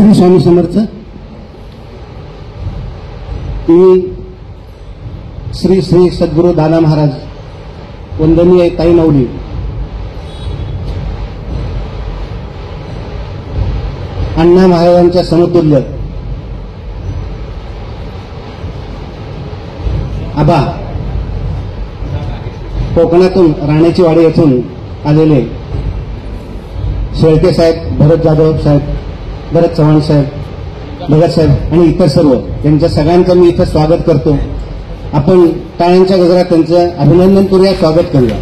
श्री स्वामी समर्थ. मी श्री श्री सद्गुरू दादा महाराज वंदनीय ताई नवली अण्णा महाराजांच्या समतुल्य आबा कोकणातून राण्याची वाडी येथून आलेले शेळके साहेब, भरत जाधव साहेब, भरत चव्हाण साहेब, भगत साहेब आणि इतर सर्व यांच्या सगळ्यांचं मी इथं स्वागत करतो. आपण टाळ्यांच्या गजरात त्यांचं अभिनंदन करूया, स्वागत करूया.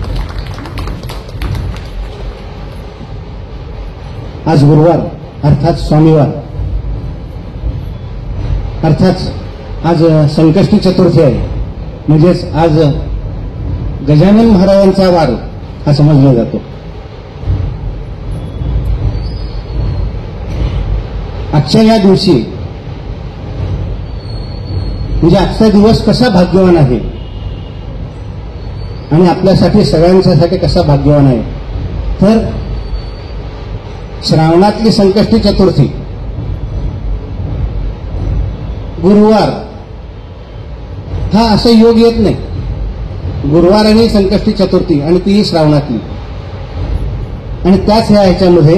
आज गुरुवार अर्थात स्वामीवार, अर्थात आज संकष्टी चतुर्थी आहे. म्हणजेच आज गजानन महाराजांचा वार हा समजला जातो. आजच्या या दिवशी म्हणजे आजचा दिवस कसा भाग्यवान आहे आणि आपल्यासाठी सगळ्यांच्यासाठी कसा भाग्यवान आहे, तर श्रावणातली संकष्टी चतुर्थी गुरुवार हा असं योग येत नाही. गुरुवार आणि संकष्टी चतुर्थी आणि तीही श्रावणातली, आणि त्याच ह्याच्यामध्ये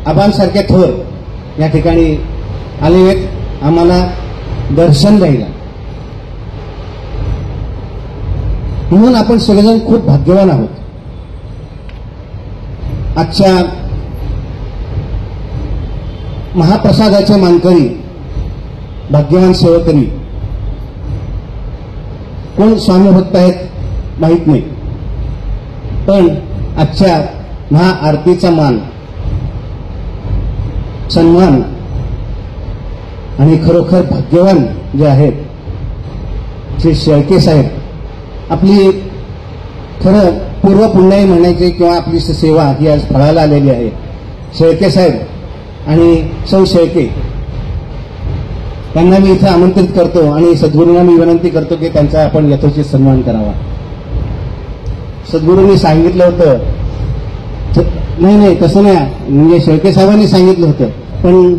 आबांसारख्या थोर या ठिकाणी आले आहेत आम्हाला दर्शन द्यायला. म्हणून आपण सगळेजण खूप भाग्यवान आहोत. आजच्या महाप्रसादाचे मानकरी, भाग्यवान सेवकरी कोण स्वामी भक्त आहेत माहीत नाही, पण आजच्या महाआरतीचा मान, सन्मान आणि खरोखर भाग्यवान जे आहेत श्री शेळके साहेब, आपली खरं पूर्व पुण्याई म्हणायची किंवा आपली सेवा ही आज फळाला आलेली आहे. शेळके साहेब आणि सौ शेळके त्यांना मी इथं आमंत्रित करतो आणि सद्गुरूंना मी विनंती करतो की त्यांचा आपण यथोचित सन्मान करावा. सद्गुरूंनी सांगितलं होतं, नाही तसं नाही, म्हणजे शेळके साहेबांनी सांगितलं होतं, पण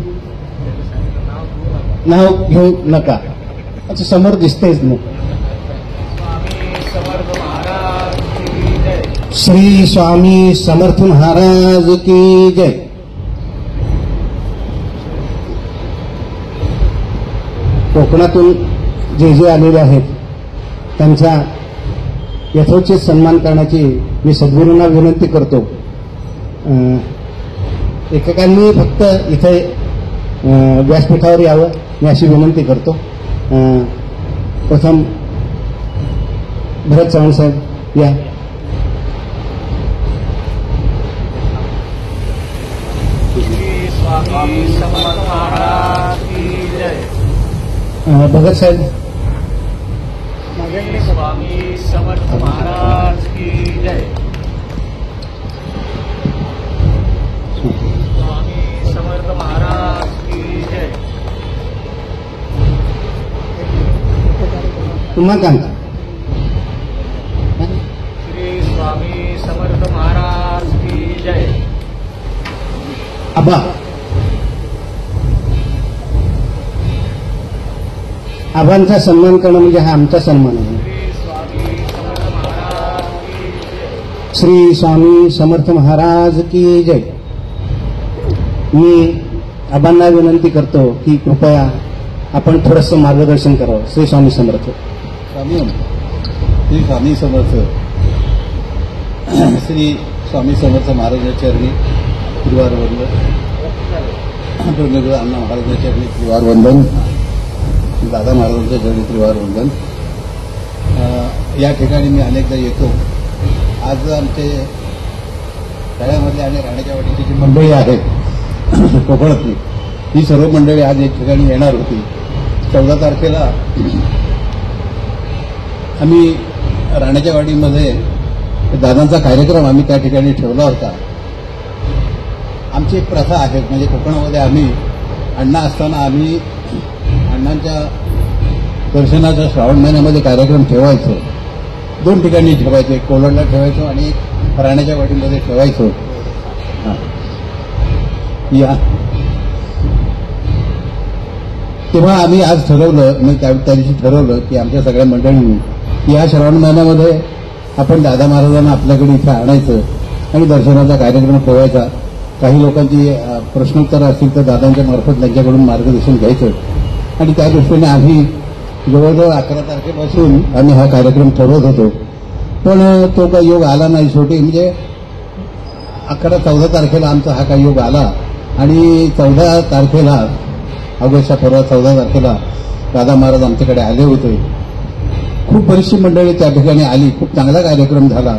नाव घेऊ नका असं समोर दिसतेच ना. श्री स्वामी समर्थ महाराज की जय. कोकणातून जे जे आलेले आहेत त्यांचा यथोचित सन्मान करण्याची मी सद्गुरूंना विनंती करतो. एकेकांनी फक्त इथे व्यासपीठावर यावं मी अशी विनंती करतो. प्रथम भरत चव्हाण साहेब या. भगत साहेब. स्वामी समर्थ महाराज की जय. स्वामी समर्थ महाराज की जय. उमाकांत. श्री स्वामी समर्थ महाराज की जय. आबा. आबांचा सन्मान करणं म्हणजे हा आमचा सन्मान आहे. श्री स्वामी समर्थ महाराज की जय. मी आबांना विनंती करतो की कृपया आपण थोडंसं मार्गदर्शन करावं. श्री स्वामी समर्थ. श्री स्वामी समर्थ. श्री स्वामी समर्थ महाराजांच्या चरणी त्रिवार वंदन. अण्णा महाराजांच्या चरणी त्रिवार वंदन. दादा महाराजांच्या चरणी त्रिवार वंदन. या ठिकाणी मी अनेकदा येतो. आज आमचे तळ्यामधले आणि राण्याच्या वाडीची जी मंडळी आहेत कोकणातली, ही सर्व मंडळी आज एक ठिकाणी येणार होती. 14 तारखेला आम्ही राण्याच्या वाडीमध्ये दादांचा कार्यक्रम आम्ही त्या ठिकाणी ठेवला होता. आमची एक प्रथा आहे, म्हणजे कोकणामध्ये आम्ही अण्णा असताना आम्ही अण्णांच्या दर्शनाचा श्रावण महिन्यामध्ये कार्यक्रम ठेवायचो. 2 ठिकाणी ठेवायचो, एक कोलडला ठेवायचो आणि एक राण्याच्या वाडीमध्ये ठेवायचो. या तेव्हा आम्ही आज ठरवलं, मी त्या दिवशी ठरवलं की आमच्या सगळ्या मंडळींनी की या श्रावण महिन्यामध्ये आपण दादा महाराजांना आपल्याकडे इथे आणायचं आणि दर्शनाचा कार्यक्रम ठेवायचा. काही लोकांची प्रश्नोत्तर असतील तर दादांच्या मार्फत त्यांच्याकडून मार्गदर्शन घ्यायचं आणि त्या दृष्टीने आम्ही जवळजवळ 11 तारखेपासून आम्ही हा कार्यक्रम ठरवत होतो. पण तो काही योग आला नाही. शेवटी म्हणजे 11-14 तारखेला आमचा हा काही योग आला आणि 14 तारखेला ऑगस्टच्या परवा 14 तारखेला दादा महाराज आमच्याकडे आले होते. खूप बरीचशी मंडळी त्या ठिकाणी आली. खूप चांगला कार्यक्रम झाला.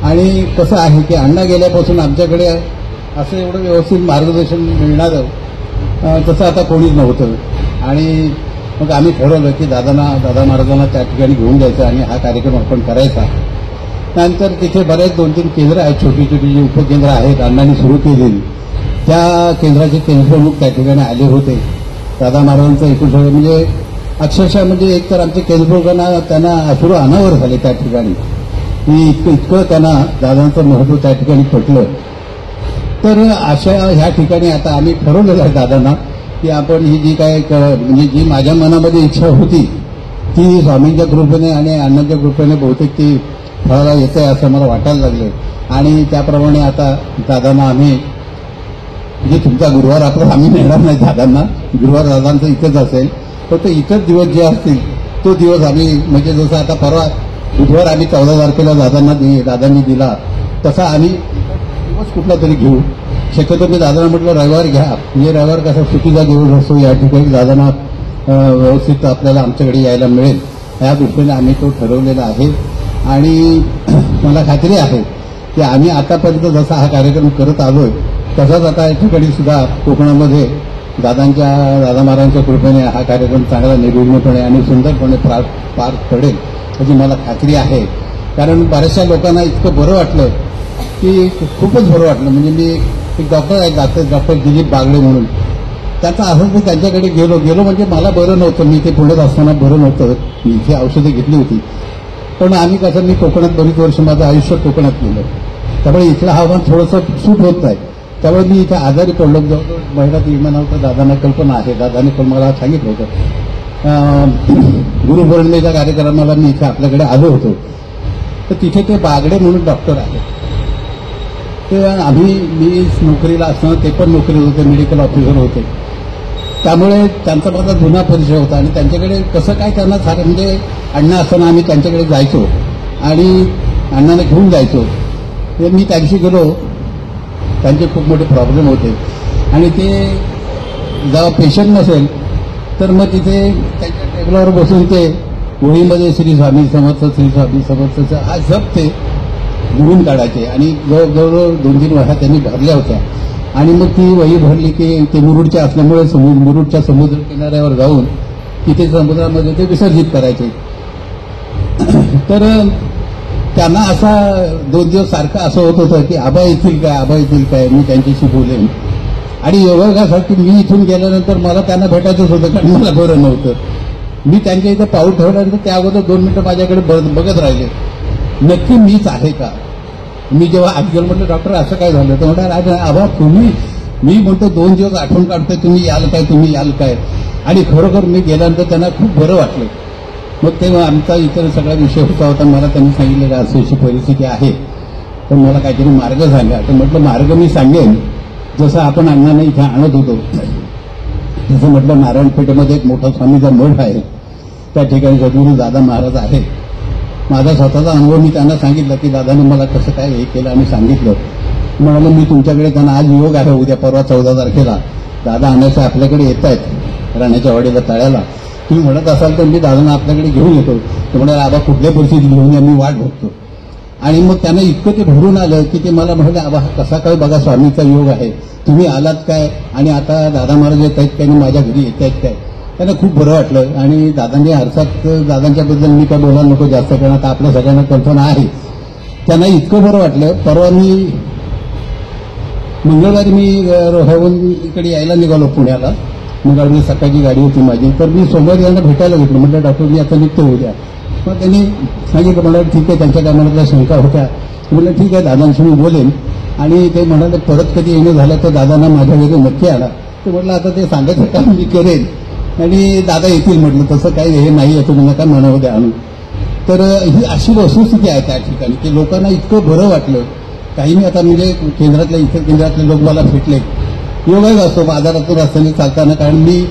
आणि कसं आहे की अण्णा गेल्यापासून आमच्याकडे असं एवढं व्यवस्थित मार्गदर्शन मिळणारं तसं आता कोणीच नव्हतं. आणि मग आम्ही ठरवलं की दादा महाराजांना त्या ठिकाणी घेऊन जायचं आणि हा कार्यक्रम आपण करायचा. त्यानंतर तिथे बरेच 2-3 केंद्र आहेत, छोटी छोटी जी उपकेंद्र आहेत अण्णांनी सुरू केलेली. त्या केंद्राचे केंद्रप्रमुख त्या ठिकाणी आले होते. दादा महाराजांचं एकूण सगळं म्हणजे अक्षरशः म्हणजे एकतर आमच्या केंद्रप्रमुखांना त्यांना अश्रू अनावर झाले त्या ठिकाणी की इतकं त्यांना दादांचं महत्त्व त्या ठिकाणी पटलं. तर अशा ह्या ठिकाणी आता आम्ही ठरवलेलं आहे दादांना की आपण ही जी काय म्हणजे जी माझ्या मनामध्ये इच्छा होती ती स्वामींच्या कृपेने आणि अण्णांच्या कृपेने बहुतेक ती फळाला येते असं मला वाटायला लागले. आणि त्याप्रमाणे आता दादांना आम्ही म्हणजे तुमचा गुरुवार आपला आम्ही नेणार नाही दादांना, गुरुवार दादांचं इथेच असेल. फक्त इथंच दिवस जे असतील तो दिवस आम्ही म्हणजे जसं आता परवा बुधवार आम्ही 14 तारखेला दादांनी दिला तसा आम्ही दिवस कुठला तरी घेऊ. शक्यतो मी दादांना म्हटलं रविवार घ्या, म्हणजे रविवार कसा सुट्टीचा दिवस असतो, या ठिकाणी दादांना व्यवस्थित आपल्याला आमच्याकडे यायला मिळेल या दृष्टीने आम्ही तो ठरवलेला आहे. आणि मला खात्री आहे की आम्ही आतापर्यंत जसा हा कार्यक्रम करत आलोय तसाच आता या ठिकाणी सुद्धा कोकणामध्ये दादा महाराजांच्या कृपेने हा कार्यक्रम चांगला निर्विघ्नपणे आणि सुंदरपणे पार पडेल याची मला खात्री आहे. कारण बऱ्याचशा लोकांना इतकं बरं वाटलं की खूपच बरं वाटलं. म्हणजे मी एक डॉक्टर आहे डॉक्टर दिलीप बागडे म्हणून, त्याचा असं मी त्यांच्याकडे गेलो म्हणजे मला बरं नव्हतं. मी ते पुण्यात असताना बरं नव्हतं, मी इथे औषधं घेतली होती. पण आम्ही कसं मी कोकणात बरीच वर्ष माझं आयुष्य कोकणात गेलं, त्यामुळे इथलं हवामान थोडंसं सूट होत नाही. त्यामुळे मी इथे आजारी पडलो. जवळजवळ महिन्यात विमानावर दादांना कल्पना आहे, दादाने पण मला सांगितलं होतं. गुरुपौर्णिमेच्या कार्यक्रमाला मी इथे आपल्याकडे आलो होतो. तर तिथे ते बागडे म्हणून डॉक्टर आहेत. ते मी नोकरीला असताना ते पण नोकरीला होते, मेडिकल ऑफिसर होते. त्यामुळे त्यांचा माझा जुना परिचय होता आणि त्यांच्याकडे कसं काय त्यांना सारं म्हणजे अण्णा असताना आम्ही त्यांच्याकडे जायचो आणि अण्णांना घेऊन जायचो. ते मी त्यांची गेलो, त्यांचे खूप मोठे प्रॉब्लेम होते आणि ते जेव्हा पेशंट नसेल तर मग तिथे त्यांच्या टेबलावर बसून ते वहीमध्ये श्री स्वामी समर्थचं हा जप ते लिहून काढायचे. आणि जवळजवळ 2-3 वह्या त्यांनी भरल्या होत्या. आणि मग ती वही भरली की ते मुरुडचे असल्यामुळे मुरुडच्या समुद्र किनाऱ्यावर जाऊन तिथे समुद्रामध्ये ते विसर्जित करायचे. तर त्यांना असा 2 दिवस सारखं असं होत होतं की आबा येतील काय मी त्यांच्याशी बोलेन. आणि योगासाठी मी इथून गेल्यानंतर मला त्यांना भेटायचंच होतं कारण मला बरं नव्हतं. मी त्यांच्या इथं पाऊल ठेवल्यानंतर त्या अगोदर 2 मिनिटं माझ्याकडे बघत राहिले, नक्की मीच आहे का. मी जेव्हा आत गेलो म्हटलं डॉक्टर असं काय झालं, तर म्हटलं आबा मी म्हणतो 2 दिवस आठवण काढतोय, तुम्ही याल काय. आणि खरोखर मी गेल्यानंतर त्यांना खूप बरं वाटलं. मग तेव्हा आमचा इतर सगळा विषय होता. मला त्यांनी सांगितलं अशी परिस्थिती आहे तर मला काहीतरी मार्ग सांगा. तर म्हटलं मार्ग मी सांगेन, जसं आपण अण्णांना इथे आणत होतो तसं म्हटलं नारायणपेठेमध्ये एक मोठा स्वामीचा मठ आहे, त्या ठिकाणी सद्गुरू दादा महाराज आहेत. माझा स्वतःचा अनुभव मी त्यांना सांगितलं की दादाने मला कसं काय हे केलं आणि सांगितलं. म्हणालं मी तुमच्याकडे त्यांना आज योग आहे, उद्या परवा 14 तारखेला दादा आणायचं आपल्याकडे येत आहेत राण्याच्या वाडीला तळ्याला. तुम्ही म्हणत असाल तर मी दादांना आपल्याकडे घेऊन येतो. ते म्हणाले आबा कुठल्या परिस्थितीत घेऊन या, मी वाट बघतो. आणि मग त्यांना इतकं ते भरून आलं की ते मला म्हणाले आबा कसा काय बघा स्वामीचा योग आहे, तुम्ही आलात काय आणि आता दादा महाराज येत आहेत काय आणि माझ्या घरी येत आहेत काय. त्यांना खूप बरं वाटलं. आणि दादांनी अर्थात दादांच्याबद्दल मी काय बोलायला नको जास्त, कारण आता आपल्या सगळ्यांना कल्पना आहे. त्यांना इतकं बरं वाटलं. परवा मंगळवारी मी रोह्याहून इकडे यायला निघालो पुण्याला. मंगळवारी सकाळची गाडी होती माझी. तर मी सोमवारी यांना भेटायला घेतलं. म्हटलं डॉक्टर मी आता निघतो उद्या. मग त्यांनी सांगितलं मला ठीक आहे, त्यांच्या काय मनातल्या शंका होत्या. म्हटलं ठीक आहे दादांशी मी बोलेन. आणि ते म्हणाले परत कधी येणं झालं तर दादांना माझ्या घरी नक्की आणा. ते म्हटलं आता ते सांगायचं काम मी करेन. आणि दादा येतील म्हटलं. तसं काही हे नाही आहे, तुम्ही नका म्हणावं द्या आणून. तर ही अशी वस्तुस्थिती आहे त्या ठिकाणी की लोकांना इतकं बरं वाटलं. काही मी आता म्हणजे इतर केंद्रातले लोक मला भेटले. योगाच असतो बाजारातून रस्त्याने चालताना, कारण मी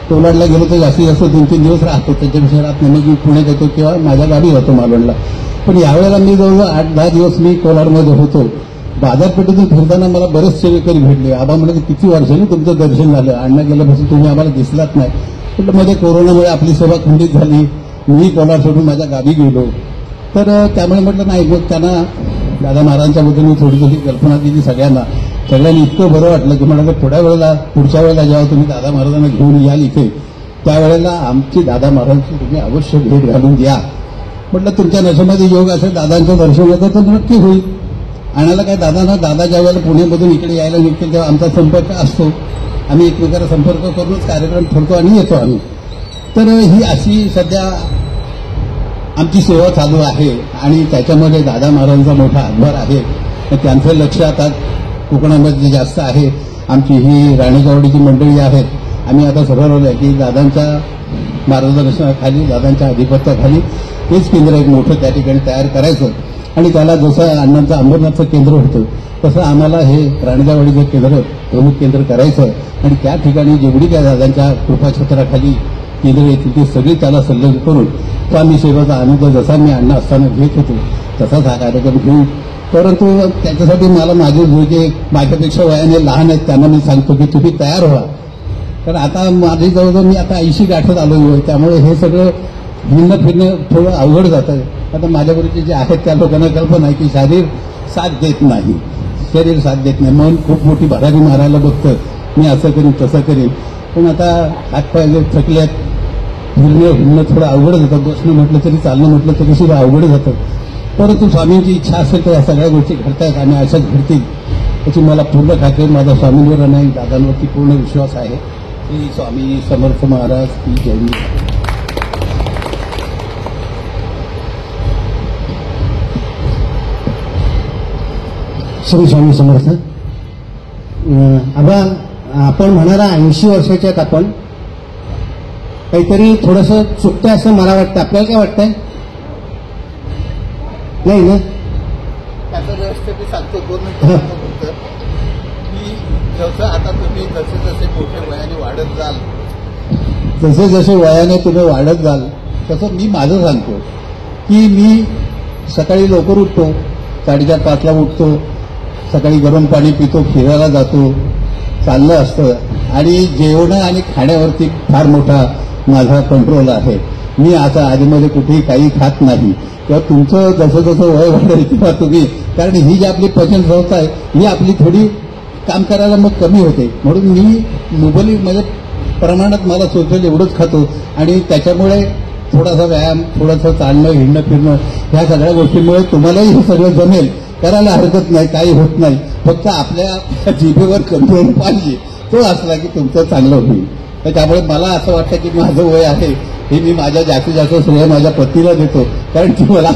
कोलाडला गेलो तर जास्तीत जास्त 2-3 दिवस राहतो. त्याच्यापेक्षा राहत नाही. मग मी पुण्यात येतो किंवा माझ्या गाडी जातो मालवणला. पण यावेळेला मी जवळजवळ 8-10 दिवस मी कोलाडमध्ये होतो. बाजारपेठेतून फिरताना मला बरेच सेवेकरी भेटले. आबा म्हणजे किती वर्षांनी तुमचं दर्शन झालं, अण्णा गेल्यापासून तुम्ही आम्हाला दिसलात नाही. म्हटलं मध्ये कोरोनामुळे आपली सेवा खंडित झाली, मी कोलाड सोडून माझ्या गावी गेलो. तर त्यामुळे म्हटलं नाही. मग त्यांना दादा महाराजांच्या बद्दल मी थोडी कल्पना दिली सगळ्यांनी इतकं बरं वाटलं की म्हणाले पुढच्या वेळेला जेव्हा तुम्ही दादा महाराजांना घेऊन याल इथे, त्यावेळेला आमची दादा महाराजांची तुम्ही अवश्य भेट घालून द्या. म्हटलं तुमच्या नशेमध्ये योग असेल, दादांचं दर्शन होतं तर नक्की होईल. आणायला काय दादा ज्या वेळेला पुण्यामधून इकडे यायला निघतील तेव्हा आमचा संपर्क असतो. आम्ही एकमेकांना संपर्क करूनच कार्यक्रम ठरतो आणि येतो आम्ही. तर ही अशी सध्या आमची सेवा चालू आहे आणि त्याच्यामध्ये दादा महाराजांचा मोठा हातभार आहे. तर त्यांचं लक्ष आता कोकणामध्ये जास्त आहे. आमची ही राणेगावडीची मंडळी आहेत. आम्ही आता ठरवलं आहे की दादांच्या मार्गदर्शनाखाली, दादांच्या आधिपत्याखाली हेच केंद्र एक मोठं त्या ठिकाणी तयार करायचं. आणि त्याला जसं अण्णांचं अंबरनाथचं केंद्र होतं तसं आम्हाला हे राणेगावडीचं केंद्र प्रमुख केंद्र करायचं. आणि त्या ठिकाणी जेवढी त्या दादांच्या कृपाछत्राखाली केंद्र येतील ती सगळी त्याला संलग्न करून स्वामी सेवेचा आनंद जसा मी अण्णा असताना घेत होतो तसाच हा कार्यक्रम घेऊ. परंतु त्याच्यासाठी मला माझे जे माझ्यापेक्षा वयाने लहान आहेत त्यांना मी सांगतो की तुम्ही तयार व्हा. कारण आता माझी जवळजवळ मी आता 80 गाठत आलो. त्यामुळे हे सगळं हिंडणं फिरणं थोडं अवघड जातं. आता माझ्याबरोबरचे जे आहेत त्या लोकांना कल्पना आहे की शरीर साथ देत नाही. मन खूप मोठी भरारी मारायला बघतं, मी असं करीन तसं करीन. पण आता हातपाय थकले आहेत, हिंडणं थोडं अवघड जातं. बसणं म्हटलं तरी, चालणं म्हटलं तरी सुद्धा अवघड जातं. परंतु स्वामींची इच्छा असेल तर या सगळ्या गोष्टी घडतायत आणि अशाच घडतील याची मला पूर्ण खात्री. माझा स्वामींवर आणि दादांवरती पूर्ण विश्वास आहे. श्री स्वामी समर्थ महाराज की जय. श्री स्वामी समर्थ. आबा, आपण म्हणाला 80 वर्षाच्या आहेत आपण, काहीतरी थोडंसं चुकतंय असं मला वाटतं. आपल्याला काय वाटतंय? नाही ना? त्याचं व्यवस्थित मी सांगतो 2 मिनिटं की जसं आता तुम्ही जसे मोठे वयाने वाढत जाल, जसे वयाने तुम्ही वाढत जाल तसं मी माझं सांगतो की मी सकाळी लवकर उठतो, 4:30-5ला उठतो, सकाळी गरम पाणी पितो, फिरायला जातो, चाललं असतं. आणि जेवणं आणि खाण्यावरती फार मोठा माझा कंट्रोल आहे. मी आता आधीमध्ये कुठेही काही खात नाही. किंवा तुमचं जसं वय वाढेल तेव्हा तुम्ही, कारण ही जी आपली पचन संस्था आहे ही आपली थोडी काम करायला मग कमी होते. म्हणून मी मुबलक म्हणजे प्रमाणात मला सोचेल एवढंच खातो. आणि त्याच्यामुळे थोडासा व्यायाम, थोडंसं चालणं, हिंडणं फिरणं ह्या सगळ्या गोष्टींमुळे तुम्हालाही हे सगळं जमेल, करायला हरकत नाही, काही होत नाही. फक्त आपल्या जिभेवर कंट्रोल पाहिजे, तो असला की तुमचं चांगलं होईल. तर त्यामुळे मला असं वाटतं की माझं वय आहे हे मी माझ्या जास्तीत जास्त श्रेय माझ्या पत्नीला देतो. कारण ती मला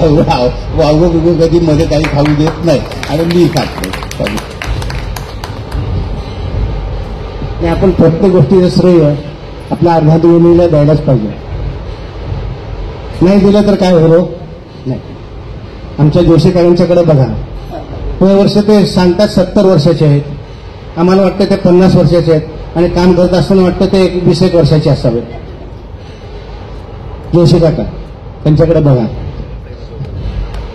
वावगं बिगू कधी मध्ये काही खाऊ देत नाही आणि मी खात नाही. आपण प्रत्येक गोष्टीचं श्रेय आपल्या अर्धांगिनीला द्यायलाच पाहिजे. नाही दिलं तर काय हो नाही. आमच्या जोशीकरांच्याकडे बघा, वर्ष ते सांगतात 70 वर्षाचे आहेत, आम्हाला वाटतं ते 50 वर्षाचे आहेत आणि काम करत असताना वाटतं ते 20 वर्षाचे असावेत. जोशी काका त्यांच्याकडे बघा,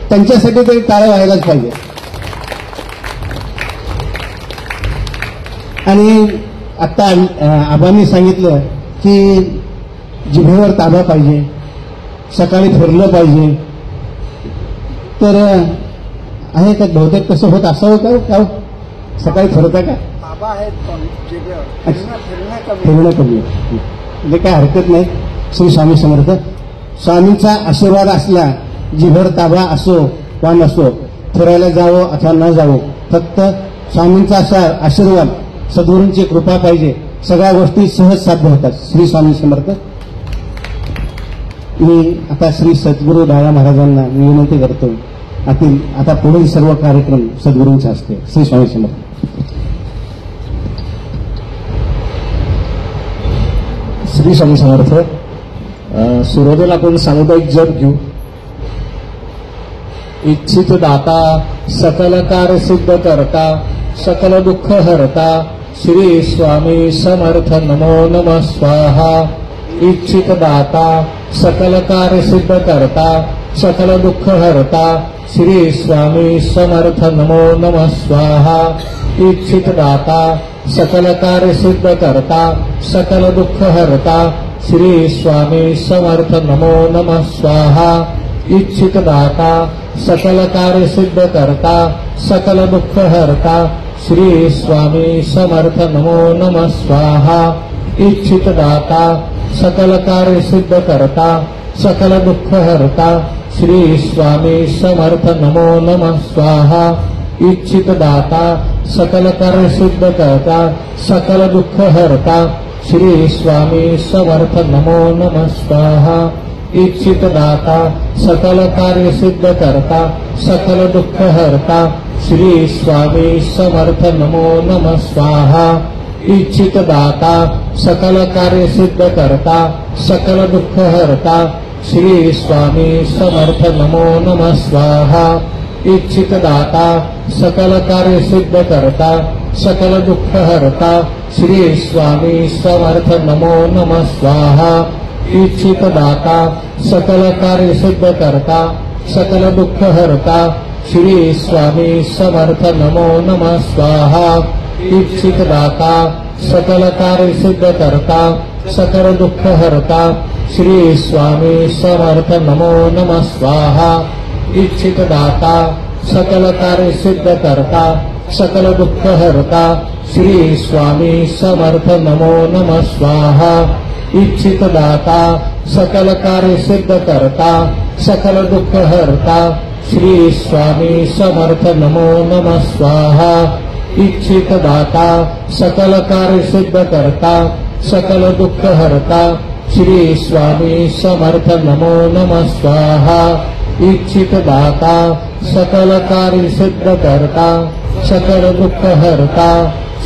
त्यांच्यासाठी तरी टाळं व्हायलाच पाहिजे. आणि आता आबांनी सांगितलं की जिभेवर ताबा पाहिजे, सकाळी फिरलं पाहिजे. तर आहे का? बहुतेक तसं होत असावं का? सकाळी फिरता का? बाबा आहेत फिरणं कमी म्हणजे काय हरकत नाही. श्री स्वामी समर्थ. स्वामींचा आशीर्वाद असला, जिभेवर ताबा असो वा नसो, फिरायला जावं अथवा न जावं, फक्त स्वामींचा असा आशीर्वाद, सद्गुरूंची कृपा पाहिजे, सगळ्या गोष्टी सहज साध्य होतात. श्री स्वामी समर्थ. मी आता श्री सद्गुरू दादा महाराजांना विनंती करतो, आता पुढील सर्व कार्यक्रम सद्गुरूंचे असते. श्री स्वामी समर्थ. श्री स्वामी समर्थ. सुरुवातीला आपण सामुदायिक जप घेऊ. इच्छित दाता सकल कार्य सिद्ध करता सकल दुःख हरता श्री स्वामी समर्थ नमो नमः स्वाहा. इच्छित दाता सकल कार्य सिद्ध करता सकल दुःख हरता श्री स्वामी समर्थ नमो नमः स्वाहा. इच्छित दाता सकल कार्य सिद्ध करता सकल दुःख हरता श्री स्वामी समर्थ नमो नमः स्वाहा. इच्छित दाता सकल कार्य सिद्ध करता सकल दुःख हरता श्री स्वामी समर्थ नमो नमः स्वाहा. इच्छित दाता सकल कार्य सिद्ध करता सकल दुःख हरता श्री स्वामी समर्थ नमो नमः स्वाहा. इच्छित दाता सकल कार्य सिद्ध करता सकल दुःख हरता श्री स्वामी समर्थ नमो नमः स्वाहा. इच्छित दाता सकल कार्य सिद्ध करता सकल दुःख हरता श्री स्वामी समर्थ नमो नमः स्वाहा. इच्छित दाता सकल कार्य सिद्ध करता सकल दुःख हरता श्री स्वामी समर्थ नमो नमः स्वाहा. इच्छित दाता सकल कार्य सिद्ध करता सकल दुःख हरता श्री स्वामी समर्थ नमो नमः स्वाहा. इच्छित दाता सकल कार्य सिद्ध करता सकल दुःख हरता श्री स्वामी समर्थ नमो नमः स्वाहा. इच्छित दाता सकल कार्य सिद्ध करता सकल दुःख हरता श्री स्वामी समर्थ नमो नमः स्वाहा. इच्छित दाता सकल कार्य सिद्ध करता सकल दुःख हरता श्री स्वामी समर्थ नमो नमः स्वाहा. इच्छित दाता सकल कार्य सिद्ध करता सकल दुःख हरता श्री स्वामी समर्थ नमो नमः स्वाहा. इच्छित दाता सकल कार्य सिद्ध करता सकल दुःख हरता श्री स्वामी समर्थ नमो नमः स्वाहा. इच्छित दाता सकल कार्य सिद्ध करता सकल दुःख हरता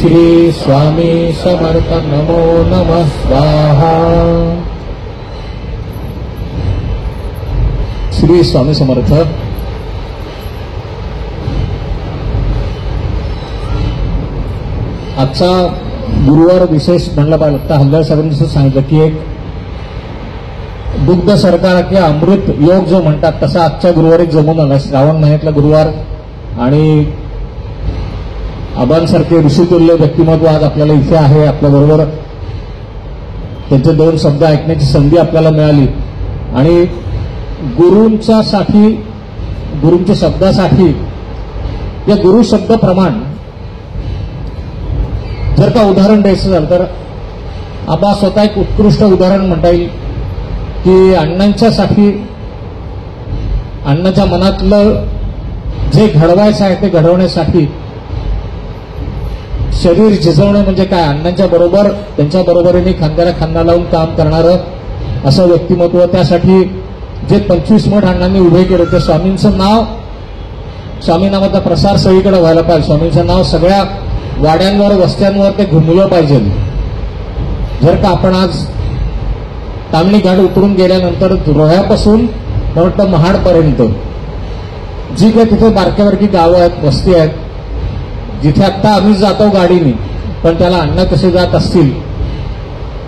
श्री स्वामी समर्थ नमो नमः स्वाहा. श्री स्वामी समर्थ. आजचा गुरुवार विशेष म्हणलं पाहिजे तर हल्दार साहेबांनी सांगितलं की एक दुग्ध सरकार किंवा अमृत योग जो म्हणतात तसा आजच्या गुरुवारी जमून आला. श्रावण महिन्यातला गुरुवार आणि आबांसारखे ऋषितुल्य व्यक्तिमत्व आज आपल्याला इथे आहे. आपल्याबरोबर त्यांचे दोन शब्द ऐकण्याची संधी आपल्याला मिळाली आणि गुरूंच्या शब्दासाठी या गुरु शब्द प्रमाण जर का उदाहरण द्यायचं झालं तर आबा स्वतः एक उत्कृष्ट उदाहरण म्हणता येईल की अण्णाच्या मनातलं जे घडवायचं आहे ते घडवण्यासाठी शरीर झिजवणं म्हणजे काय, अण्णांच्या बरोबर त्यांच्या बरोबरीने खांद्याला खांदा लावून काम करणारं असं व्यक्तिमत्व. त्यासाठी जे 25 मठ अण्णांनी उभे केले ते स्वामींचं नाव, स्वामी नावाचा प्रसार सगळीकडे व्हायला पाहिजे. स्वामींचं नाव सगळ्या वाड्यांवर वस्त्यांवर ते घुमलं पाहिजे. जर का आपण आज तांबणी घाट उतरून गेल्यानंतर रोह्यापासून मला वाटतं महाडपर्यंत जी काही तिथे बारक्या बारकी गावं आहेत, वस्ती आहेत, जिथे आत्ता आम्ही जातो गाडीने, पण त्याला अण्णा कसे जात असतील,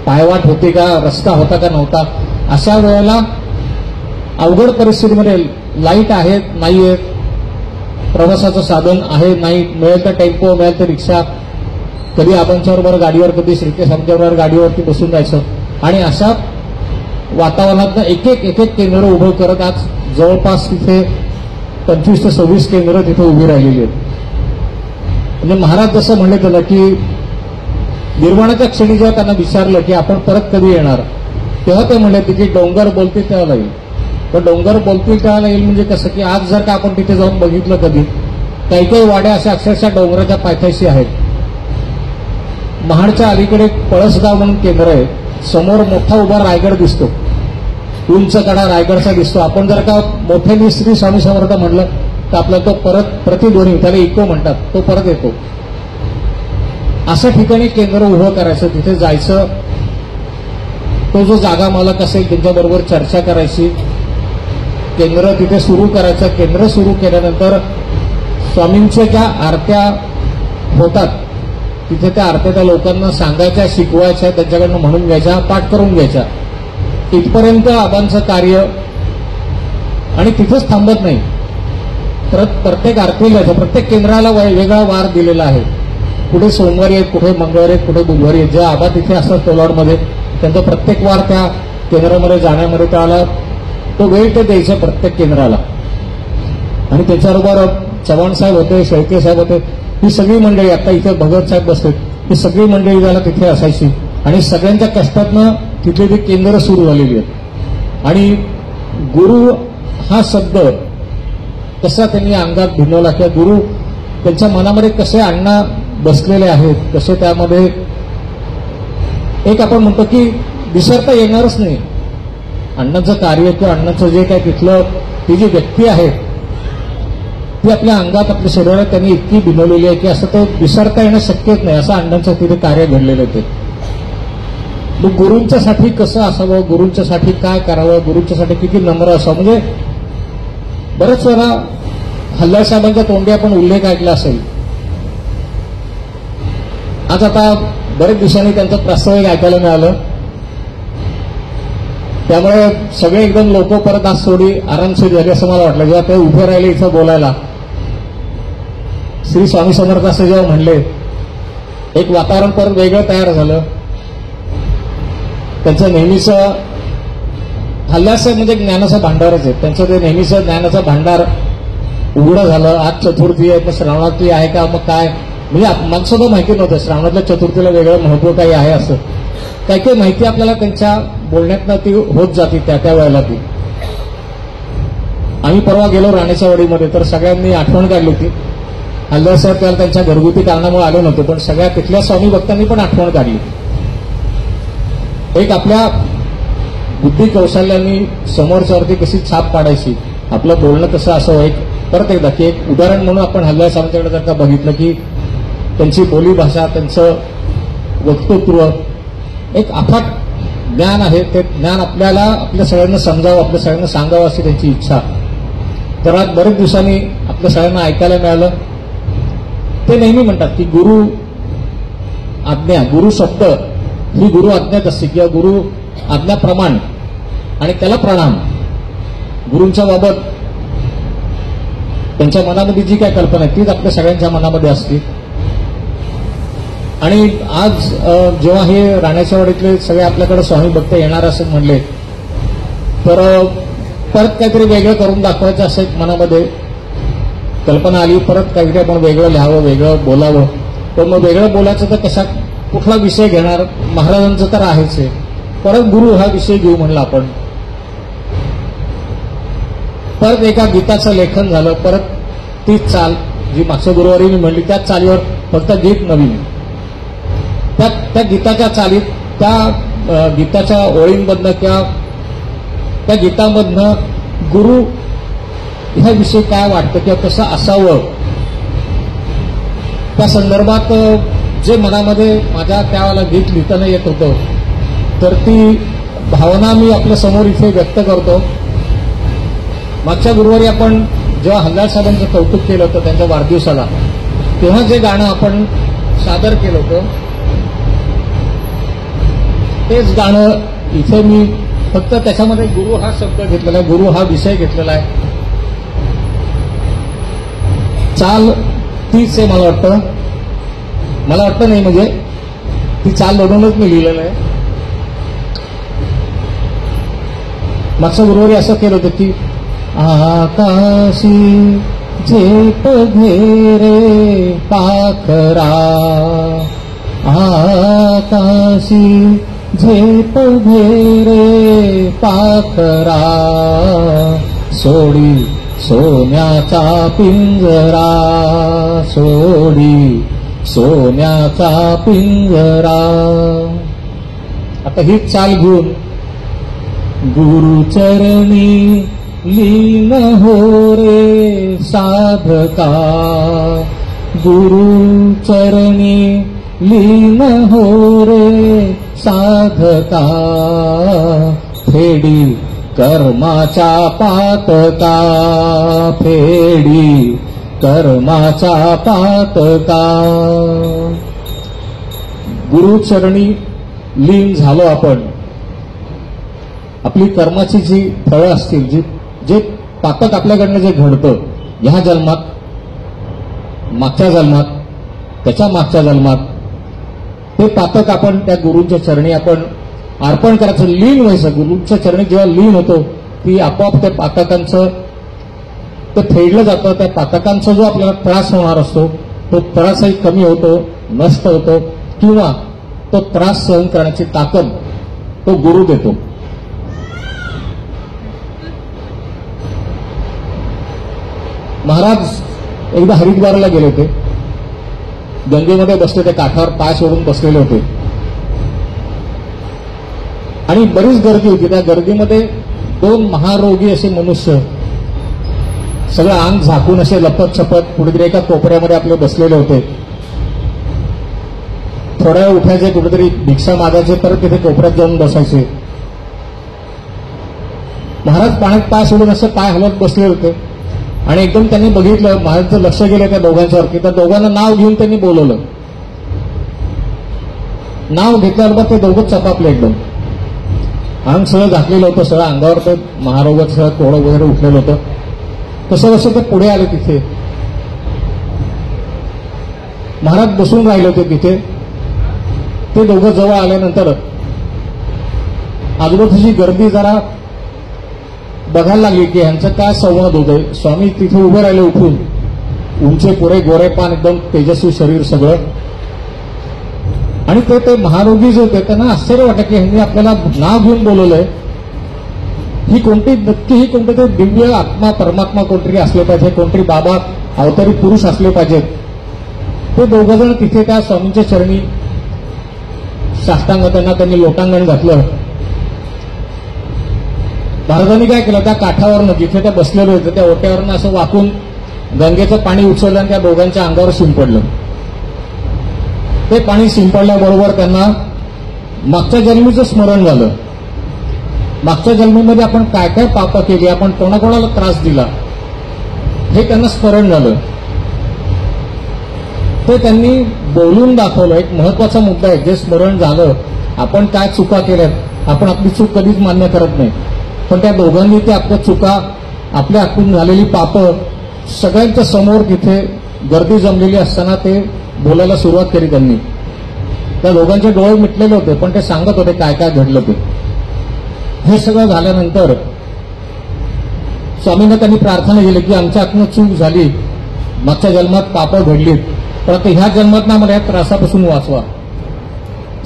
पायवाट होती का, रस्ता होता का नव्हता, अशा वेळेला अवघड परिस्थितीमध्ये लाईट आहेत नाही आहेत, प्रवासाचं साधन आहे नाही, मिळेल तर टेम्पो, मिळेल तर रिक्षा, कधी आबांच्याबरोबर गाडीवर, कधी श्रीकेश आमच्याबरोबर गाडीवरती बसून जायचं आणि अशा वातावरणात एक एक केंद्र उभं करत आज जवळपास तिथे 25 ते 26 केंद्र तिथे उभी राहिलेली आहेत. म्हणजे महाराज जसं म्हणले त्याला की निर्वाणाच्या क्षणी जेव्हा त्यांना विचारलं की आपण परत कधी येणार, तेव्हा ते म्हणले की डोंगर बोलतील तेव्हा येईल. पण डोंगर बोलतील तेव्हा येईल म्हणजे कसं की आज जर का आपण तिथे जाऊन बघितलं कधी, काही काही वाड्या अशा अक्षरशः डोंगराच्या पायथ्याशी आहेत. महाडच्या अलीकडे पळसगाव म्हणून केंद्र आहे, समोर मोठा उभा रायगड दिसतो, उंच कडा रायगडचा दिसतो. आपण जर का मोठ्याने श्री स्वामी समर्थ म्हणलं तर आपला तो परत प्रतिध्वनी, त्याला इको म्हणतात, तो परत येतो. अशा ठिकाणी केंद्र उभं करायचं, तिथे जायचं तो जो जागा मालक असेल त्यांच्याबरोबर चर्चा करायची, केंद्र तिथे सुरू करायचं. केंद्र सुरू केल्यानंतर स्वामींच्या ज्या आरत्या होतात तिथे त्या आरत्या त्या लोकांना सांगायच्या, शिकवायच्या, त्यांच्याकडनं म्हणून घ्यायच्या, पाठ करून घ्यायच्या. इथपर्यंत आबांचं कार्य आणि तिथेच थांबत नाही. प्रत्येक आरतीला प्रत्येक केंद्राला वेगळा वार दिलेला आहे. कुठे सोमवारी आहेत, कुठे मंगळवारी आहेत, कुठे बुधवारी आहेत. जे आबा तिथे असतात तोलाडमध्ये त्यांचा प्रत्येक वार त्या केंद्रामध्ये जाण्यामध्ये त्याला तो वेळ ते द्यायचा प्रत्येक केंद्राला. आणि त्याच्याबरोबर चव्हाण साहेब होते, शेळके साहेब होते, ही सगळी मंडळी, आता इथे भगत साहेब बसते, ही सगळी मंडळी त्याला तिथे असायची. आणि सगळ्यांच्या कष्टातनं तिथे ती केंद्र सुरू झालेली आहेत. आणि गुरु हा शब्द कसा त्यांनी अंगात भिनवला किंवा गुरु त्यांच्या मनामध्ये कसे अण्णा बसलेले आहेत, कसे त्यामध्ये एक आपण म्हणतो की विसरता येणारच नाही. अण्णाचं कार्य किंवा अण्णाचं जे काय तिथलं ती जी व्यक्ती आहे ती आपल्या अंगात, आपल्या शरीरात त्यांनी इतकी भिनवलेली आहे की असं तो विसरता येणं शक्यच नाही. असं अण्णांचं तिथे कार्य घडलेलं ते. मग गुरूंच्यासाठी कसं असावं, गुरूंच्यासाठी काय करावं, गुरूंच्यासाठी किती नम्र असावं. म्हणजे बरेच वेळा हल्लाळ साहेबांच्या तोंडी आपण उल्लेख ऐकला असेल. आज आता बरेच दिवसांनी त्यांचं प्रास्ताविक ऐकायला मिळालं, त्यामुळे सगळे एकदम लोक परत आज थोडी आरामशीर झाली असं मला वाटलं. जेव्हा ते उभे राहिले इथं बोलायला, श्री स्वामी समर्थ असं जेव्हा म्हणले, एक वातावरण परत वेगळं तयार झालं. त्यांचं नेहमीचं हल्लासाहेब म्हणजे ज्ञानाचा भांडारच आहे. त्यांचं ते नेहमीचं ज्ञानाचा भांडार उघडं झालं. आज चतुर्थी आहे, मग श्रावणातली आहे का, मग काय, म्हणजे मला सुद्धा माहिती नव्हतं श्रावणातल्या चतुर्थीला वेगळं महत्व काही आहे असं. काही काही माहिती आपल्याला त्यांच्या बोलण्यातनं ती होत जाते त्या वेळेला ती. आम्ही परवा गेलो राणेच्या वाडीमध्ये, तर सगळ्यांनी आठवण काढली होती. हल्लाळ साहेब त्याला त्यांच्या घरगुती कारणामुळे आले नव्हते, पण सगळ्या तिथल्या स्वामी भक्तांनी पण आठवण काढली. एक आपल्या बुद्धी कौशल्यांनी समोरच्यावरती कशी छाप पाडायची, आपलं बोलणं कसं असावं. एक परत एकदा की एक उदाहरण म्हणून आपण हल्लाळ साहेबांच्याकडे जर का बघितलं की त्यांची बोलीभाषा, त्यांचं वक्तृत्व, एक अफाट ज्ञान आहे. ते ज्ञान आपल्याला आपल्या सगळ्यांना समजावं, आपल्या सगळ्यांना सांगावं अशी त्यांची इच्छा. तर आज बरेच दिवसांनी आपल्या सगळ्यांना ऐकायला मिळालं. ते नेहमी म्हणतात की गुरु आज्ञा, गुरु शब्द ही गुरु आज्ञाच असते किंवा गुरु आज्ञा प्रमाण आणि त्याला प्रणाम. गुरूंच्या बाबत त्यांच्या मनामध्ये जी काय कल्पना आहे तीच आपल्या सगळ्यांच्या मनामध्ये असते. आणि आज जेव्हा हे राण्याच्या वाडीतले सगळे आपल्याकडे स्वामी भक्त येणार असं म्हणले, तर परत काहीतरी वेगळं करून दाखवायचं असं एक मनामध्ये कल्पना आली. परत काहीतरी आपण वेगळं लिहावं, वेगळं बोलावं. पण मग वेगळं बोलायचं तर कशा, कुठला विषय घेणार, महाराजांचं तर आहेच आहे. परत गुरु हा विषय घेऊ म्हणला आपण. परत एका गीताचं लेखन झालं. परत तीच चाल जी मागच्या गुरुवारी मी म्हणली त्याच चालीवर फक्त गीत नवीन. त्या गीताच्या चालीत, त्या गीताच्या ओळींमधनं किंवा त्या गीतामधनं गुरु ह्या विषयी काय वाटतं किंवा कसं असावं त्या संदर्भात जे मनामध्ये माझ्या त्यावेळेला गीत लिहिताना येत होतं, तर ती भावना मी आपल्या समोर इथे व्यक्त करतो. मागच्या गुरुवारी आपण जेव्हा हल्लाळ साहेबांचं कौतुक केलं होतं त्यांच्या वाढदिवसाला, तेव्हा जे गाणं आपण सादर केलं होतं तेच गाणं इथे मी फक्त त्याच्यामध्ये गुरु हा शब्द घेतलेला आहे, गुरु हा विषय घेतलेला आहे. चाल तीच आहे मला वाटतं नाही, म्हणजे ती चाल बनवूनच मी लिहिलेलं आहे. मागच्या गुरुवारी असं केलं होतं की आकाशी झेप घेरे पाखरा, आकाशी झेप घेरे पाखरा, सोडी सोन्याचा पिंजरा, सोडी सोन्याचा पिंजरा. आता ही चाल घेऊन गुरुचरणी लीन हो रे साधका, गुरुचरणी लीन हो रे साधका, फेडी कर्माचा पातका, फेडी कर्माचा पातका. गुरुचरणी लीन झालो आपण, आपली कर्माची जी फळं असतील, जे पातक आपल्याकडनं जे घडतं ह्या जन्मात, मागच्या जन्मात, त्याच्या मागच्या जन्मात, ते पातक आपण त्या गुरूंच्या चरणी आपण अर्पण करायचं, लीन व्हायचं. गुरूंच्या चरणी जेव्हा लीन होतो ती आपोआप त्या पातकांचं ते फेडलं जातं. त्या पातकांचा जो आपल्याला त्रास होणार असतो तो त्रासही कमी होतो, नष्ट होतो, किंवा तो त्रास सहन करण्याची ताकद तो गुरु देतो. महाराज एकदा हरिद्वारला गेले होते, गंगेमध्ये बसले, ते काठावर पाय सोडून बसलेले होते आणि बरीच गर्दी होती. त्या गर्दीमध्ये 2 महारोगी असे मनुष्य सगळं अंग झाकून असे लपत छपत कुठेतरी एका कोपऱ्यामध्ये आपले बसलेले होते. थोड्या वेळ उठायचे, कुठेतरी भिक्षा मागायचे, परत तिथे कोपऱ्यात जाऊन बसायचे. महाराज पाण्यात पाय सोडून असे पाय हलवत बसले होते आणि एकदम त्यांनी बघितलं, महाराजचं लक्ष गेलं त्या दोघांच्यावर, की त्या दोघांना नाव घेऊन त्यांनी बोलवलं. नाव घेतल्याबरोबर ते दोघं चपापले, एकदम अंग सगळं झाकलेलं होतं, सगळं अंगावर ते महारोगाचं सगळं कोळं वगैरे उठलेलं होतं. तसं कसं ते पुढे आले तिथे. महाराज बसून राहिले होते तिथे. ते दोघं जवळ आल्यानंतर आजूबाजूची गर्दी जरा बघायला लागली की ह्यांचं काय संवाद होतोय. स्वामी तिथे उभे राहिले उठून, उंचे पुरे गोरे पान, एकदम तेजस्वी शरीर सगळं. आणि ते महारोगी जे होते त्यांना आश्चर्य वाटलं की ह्यांनी आपल्याला नाव घेऊन बोलवलंय. ही कोणती नक्की ही कोणते दिव्य आत्मा परमात्मा कोणतरी असले पाहिजे, कोणतरी बाबा अवतारी पुरुष असले पाहिजेत. ते दोघं जण तिथे त्या स्वामींच्या चरणी साष्टांग त्यांनी लोटांगण घातलं. महाराजांनी काय केलं, त्या काठावरनं जिथे त्या बसलेले होते त्या ओट्यावरनं असं वाकून गंगेचं पाणी उचललं आणि त्या दोघांच्या अंगावर शिंपडलं. ते पाणी शिंपडल्याबरोबर त्यांना मागच्या जन्मीचं स्मरण झालं. मागच्या जन्मीमध्ये आपण काय काय पापं केली, आपण कोणाकोणाला त्रास दिला, हे त्यांना स्मरण झालं. ते त्यांनी बोलून दाखवलं. एक महत्वाचा मुद्दा आहे, जे स्मरण झालं, आपण काय चुका केल्यात, आपण आपली चूक कधीच मान्य करत नाही, पण त्या दोघांनी ते आपल्या चुका, आपल्या हातून झालेली पापं सगळ्यांच्या समोर तिथे गर्दी जमलेली असताना ते बोलायला सुरुवात केली त्यांनी. त्या दोघांचे डोळे मिटलेले होते, पण ते सांगत होते काय काय घडलं ते. हे सगळं झाल्यानंतर स्वामींना त्यांनी प्रार्थना केली की आमच्या हातून चूक झाली, मागच्या जन्मात पापं घडलीत, परंतु ह्या जन्मात ना मला या त्रासापासून वाचवा.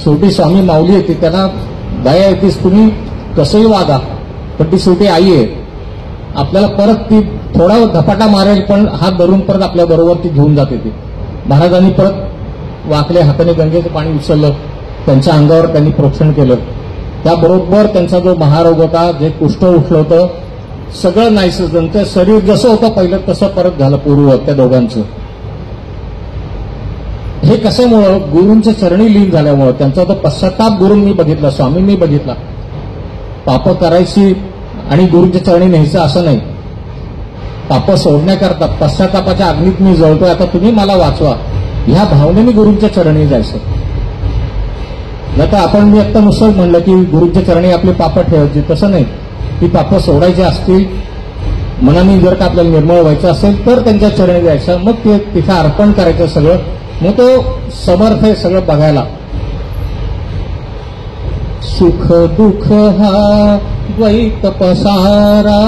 शेवटी स्वामी माऊली येते, त्यांना दया येतेच, तुम्ही कसंही वागा, पण ती शेवटी आई आहे. आपल्याला परत ती थोडा धपाटा मारेल, पण हात धरून परत आपल्या बरोबर ती घेऊन जाते. ती महाराजांनी परत वाकल्या हाताने गंगेचं पाणी उचललं, त्यांच्या अंगावर त्यांनी प्रोक्षण केलं. त्याबरोबर त्यांचा जो महारोग होता, जे कुष्ठ उठलं होतं, सगळं नाहीसं, त्यांचं शरीर जसं होतं पहिलं तसं परत झालं पूर्ववत त्या दोघांचं. हे कशामुळं, गुरूंच्या चरणी लीन झाल्यामुळं. त्यांचा तो पश्चाताप गुरूंनी बघितला, स्वामींनी बघितला. पापं करायची आणि गुरूंच्या चरणी न्यायचं असं नाही. पापं सोडण्याकरता पश्चातापाच्या अग्नीत मी जळतोय, आता तुम्ही मला वाचवा, ह्या भावनेने गुरूंच्या चरणी जायचं. नाही तर आपण, मी आत्ता नुसतं म्हणलं की गुरूंच्या चरणी आपली पापं ठेवायची, तसं नाही. ती पापं सोडायची असतील, मनाने जर का आपल्याला निर्मळ व्हायचं असेल तर त्यांच्या चरणी जायचं, मग ते तिथं अर्पण करायचं सगळं. मग तो समर्थ आहे सगळं बघायला. सुख दुःख हा द्वैत पसारा,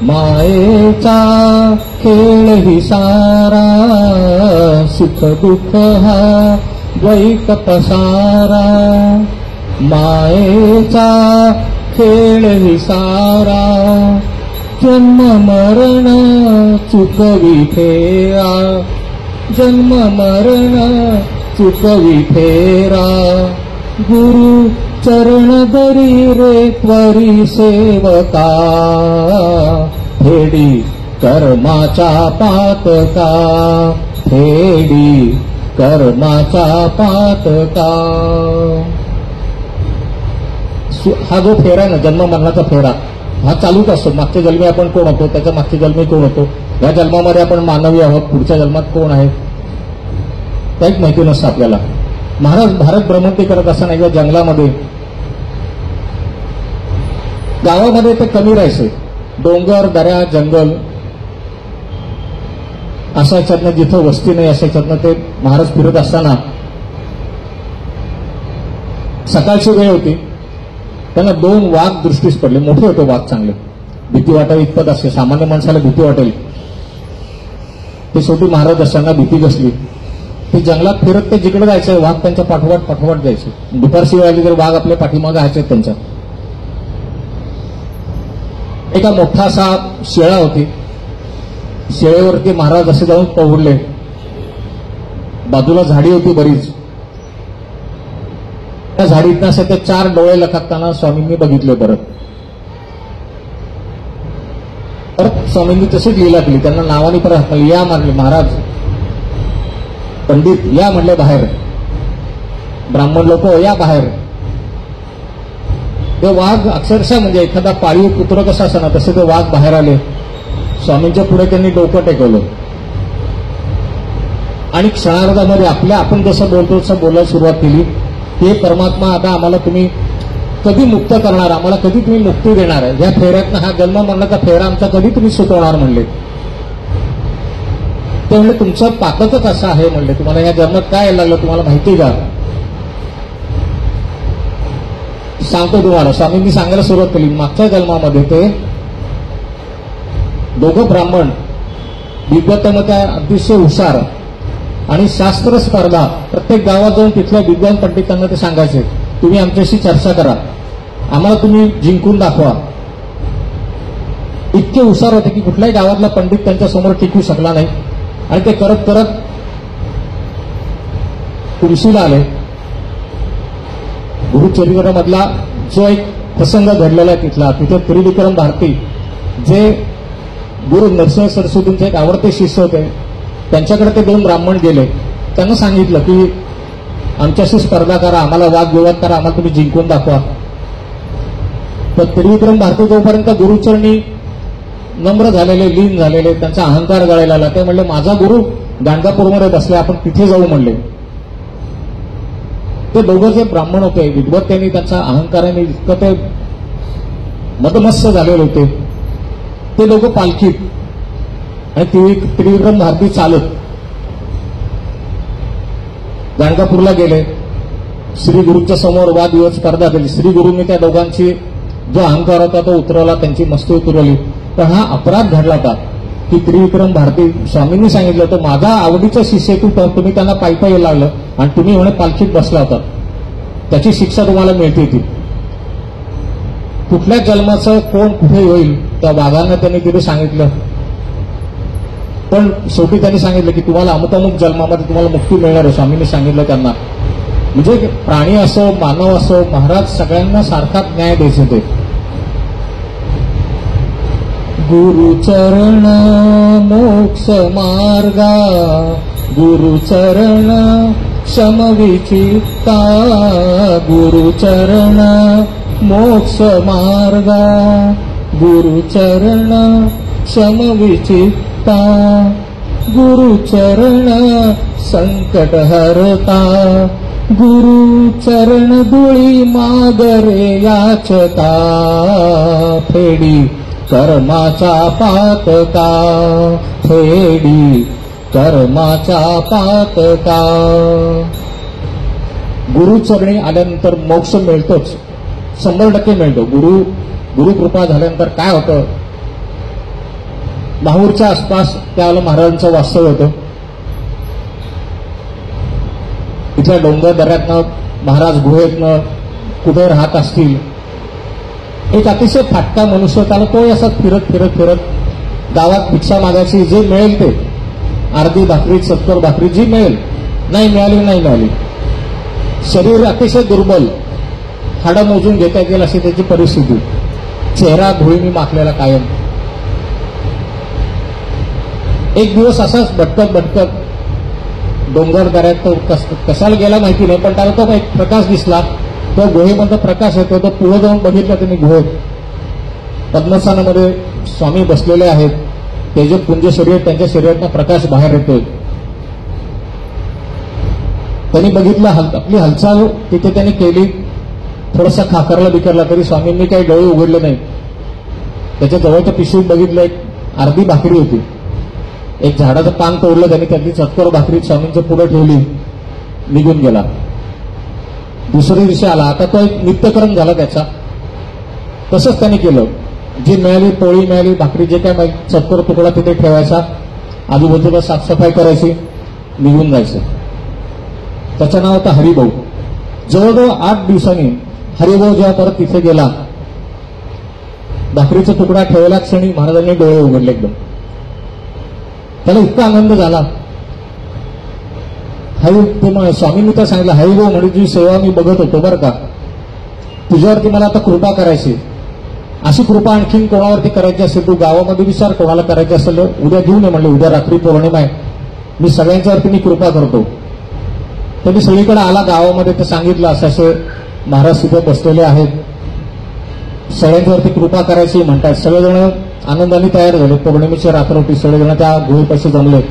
मायेचा खेळ ही सारा. सुख दुःख हा द्वैत पसारा, मायेचा खेळ ही सारा. जन्म मरण चुकवी फेरा, जन्म मरण चुकवी फेरा. गुरु चरण धरी रे त्वरी सेवका, फेडी कर्माचा पातका, फेडी कर्माचा पातका. हा जो फेरा आहे ना, जन्म मरणाचा फेरा, हा चालूच असतो. मागच्या जन्मी आपण कोण होतो, त्याच्या मागच्या जन्मी कोण होतो, या जन्मामध्ये आपण मानवी आहोत, पुढच्या जन्मात कोण आहे काहीच माहिती नसतं आपल्याला. महाराज भारत भ्रमंती करत असताना एकदा जंगलामध्ये, गावामध्ये ते कमी राहायचे, डोंगर दऱ्या जंगल असायच्यातनं, जिथं वस्ती नाही असायच्यातनं ते महाराज फिरत असताना सकाळची वेळ होती. त्यांना 2 वाघ दृष्टीस पडले. मोठे होते वाघ, चांगले, भीती वाटावी इतपत असते. सामान्य माणसाला भीती वाटेल ते शेवटी महाराज असताना भीती बसली. ते जंगलात फिरत ते जिकडे जायचं, वाघ त्यांच्या पाठोपाठ जायचे. दुपारची वेळ आली तर वाघ आपल्या पाठीमागे यायचे त्यांच्या. एका मोठा असा शेळा होती. शेळेवरती महाराज असे जाऊन पहुडले. बाजूला झाडी होती बरीच. त्या झाडीतनं असे ते 4 डोळे लखाकताना स्वामींनी बघितले. परत स्वामींनी तशीच लीला केली. त्यांना नावाने परत या मारले. महाराज पंडित या म्हणले बाहेर. ब्राह्मण लोक या बाहेर. ते वाघ अक्षरशः म्हणजे एखादा पाळीव कुत्र कसा असं ना तसे ते वाघ बाहेर आले. स्वामींच्या पुढे त्यांनी डोकं टेकवलं आणि क्षणार्धामध्ये आपण जसं बोलतो तसं बोलायला सुरुवात केली. हे परमात्मा, आता आम्हाला तुम्ही कधी मुक्त करणार, आम्हाला कधी तुम्ही मुक्ती देणार आहे, या फेऱ्यातनं हा जन्म मरणाचा फेरा आमचा कधी तुम्ही सुटवणार म्हणले. ते म्हणले तुमचं पातकच असं आहे म्हणले, तुम्हाला या जन्मात काय यायला लागलं तुम्हाला माहिती का? सांगतो तुम्हाला. स्वामींनी सांगायला सुरुवात केली. मागच्या जन्मामध्ये ते दोघं ब्राह्मण विद्वत्तेमध्ये अतिशय हुशार आणि शास्त्र स्पर्धा, प्रत्येक गावात जाऊन तिथल्या विद्वान पंडितांना ते सांगायचे तुम्ही आमच्याशी चर्चा करा, आम्हाला तुम्ही जिंकून दाखवा. इतके हुशार होते की कुठल्याही गावातला पंडित त्यांच्या समोर टिकू शकला नाही. आणि ते करत करत तुळशीला आले. गुरुचरित्रामधला जो एक प्रसंग घडलेला आहे तिथे त्रिविक्रम भारती जे गुरु नरसिंह सरस्वतींचे एक आवडते शिष्य होते, त्यांच्याकडे ते 2 ब्राह्मण गेले. त्यांना सांगितलं की आमच्याशी स्पर्धा करा, आम्हाला वादविवाद करा, आम्हाला तुम्ही जिंकून दाखवा. तर त्रिविक्रम भारती जोपर्यंत गुरुचरणी नम्र झालेले, लीन झालेले, त्यांचा अहंकार गळायला आला. ते म्हणले माझा गुरु गाणगापूरमध्ये बसले, आपण तिथे जाऊ म्हणले. ते दोघं जे ब्राह्मण होते विद्वत, त्यांनी त्यांच्या अहंकाराने इतकं ते मदमस्त झालेले होते. ते दोघं पालखीत आणि त्रिविक्रम भारती चालत गाणगापूरला गेले. श्री गुरूंच्या समोर वादविवाद स्पर्धा केली. श्री गुरूंनी त्या दोघांची जो अहंकार होता तो उतरवला, त्यांची मस्ती उतरवली. पण हा अपराध घडला होता की त्रिविक्रम भारती स्वामींनी सांगितलं होतं माझा आवडीचा शिष्य तुम्ही त्यांना पायी लागलं आणि तुम्ही म्हणे पालखीत बसला होता, त्याची शिक्षा तुम्हाला मिळते. ती कुठल्या जन्माचं कोण कुठे होईल त्या वाघांना त्यांनी तिथे सांगितलं. पण शेवटी त्यांनी सांगितलं की तुम्हाला अमुक अमुक जन्मामध्ये तुम्हाला मुक्ती मिळणार आहे, स्वामींनी सांगितलं त्यांना. म्हणजे प्राणी असो मानव असो महाराज सगळ्यांना सारखाच न्याय द्यायचे ते. गुरुचरण मोक्ष मार्गा, गुरुचरण समविचित्ता, गुरुचरण मोक्ष मार्गा, गुरुचरण समविचित्ता, गुरुचरण संकट हरता, गुरुचरण धुळी मागरे याचता, फेडी कर्माचा पातका, फेडी कर्माचा पातका. गुरुचरणी आल्यानंतर मोक्ष मिळतोच, 100% मिळतो. गुरुकृपा झाल्यानंतर काय होतं, माहूरच्या आसपास त्यावेळेला महाराजांचं वास्तव्य होतं. इथल्या डोंगर दऱ्यातनं महाराज गुहेतनं कुठे राहत असतील. एक अतिशय फाटका मनुष्य, त्याला तो असा फिरत फिरत फिरत गावात भिक्षा मागायची, जे मिळेल ते, अर्धी भाकरी 70 भाकरी जी मिळेल, नाही मिळाली. शरीर अतिशय दुर्बल, हाडं मोजून घेता येईल अशी त्याची परिस्थिती, चेहरा धुळीने माखलेला कायम. एक दिवस असाच भटकत भटकत डोंगर दऱ्यात तो कशाला गेला माहिती नाही, पण त्याला तो एक प्रकाश दिसला. तो गुहेमध्ये प्रकाश येतो. तो पुढे जाऊन बघितलं त्यांनी गुहेत पद्मस्थानामध्ये स्वामी बसलेले आहेत. तेजपुंज शरीर, त्यांच्या शरीरातला प्रकाश बाहेर येतोय. त्यांनी बघितलं, आपली हालचाल तिथे त्यांनी केली. थोडासा खाकरला बिकरला तरी स्वामींनी काही डोळे उघडले नाही. त्याच्या जवळच्या पिशवीत बघितलं, एक अर्धी भाकरी होती. एक झाडाचं पान तोडलं त्यांनी, त्यातली चतकोर भाकरी स्वामींच्या पुढे ठेवली, निघून गेला. दुसऱ्या दिवशी आला. आता तो एक नित्यक्रम झाला त्याचा. तसंच त्यांनी केलं. जी मिळाली, पोळी मिळाली, भाकरी, जे काय चतकोर तुकडा तिथे ठेवायचा, आजूबाजूला साफसफाई करायची, निघून जायचं. त्याचं नाव होतं हरिभाऊ. जवळजवळ 8 दिवसांनी हरिभाऊ जेव्हा परत तिथे गेला, भाकरीचा तुकडा ठेवला क्षणी महाराजांनी डोळे उघडले एकदम. त्याला इतका आनंद झाला. स्वामींनी तर सांगितलं, हरिभाऊ म्हणजे तुझी सेवा मी बघत होतो बरं का, तुझ्यावरती मला आता कृपा करायची. अशी कृपा आणखीन कोणावरती करायची असेल, तू गावामध्ये विचार कोणाला करायची असेल, उद्या घेऊन ये म्हणलं. उद्या रात्री पौर्णिमा आहे, मी सगळ्यांच्यावरती मी कृपा करतो. त्यांनी सगळीकडे आला गावामध्ये, तर सांगितलं असं असे महाराज तिथे बसलेले आहेत, सगळ्यांच्यावरती कृपा करायची म्हणतात. सगळेजण आनंदाने तयार झाले. पौर्णिमेची रात्र होती. सगळेजण त्या गुहेपाशी जमले.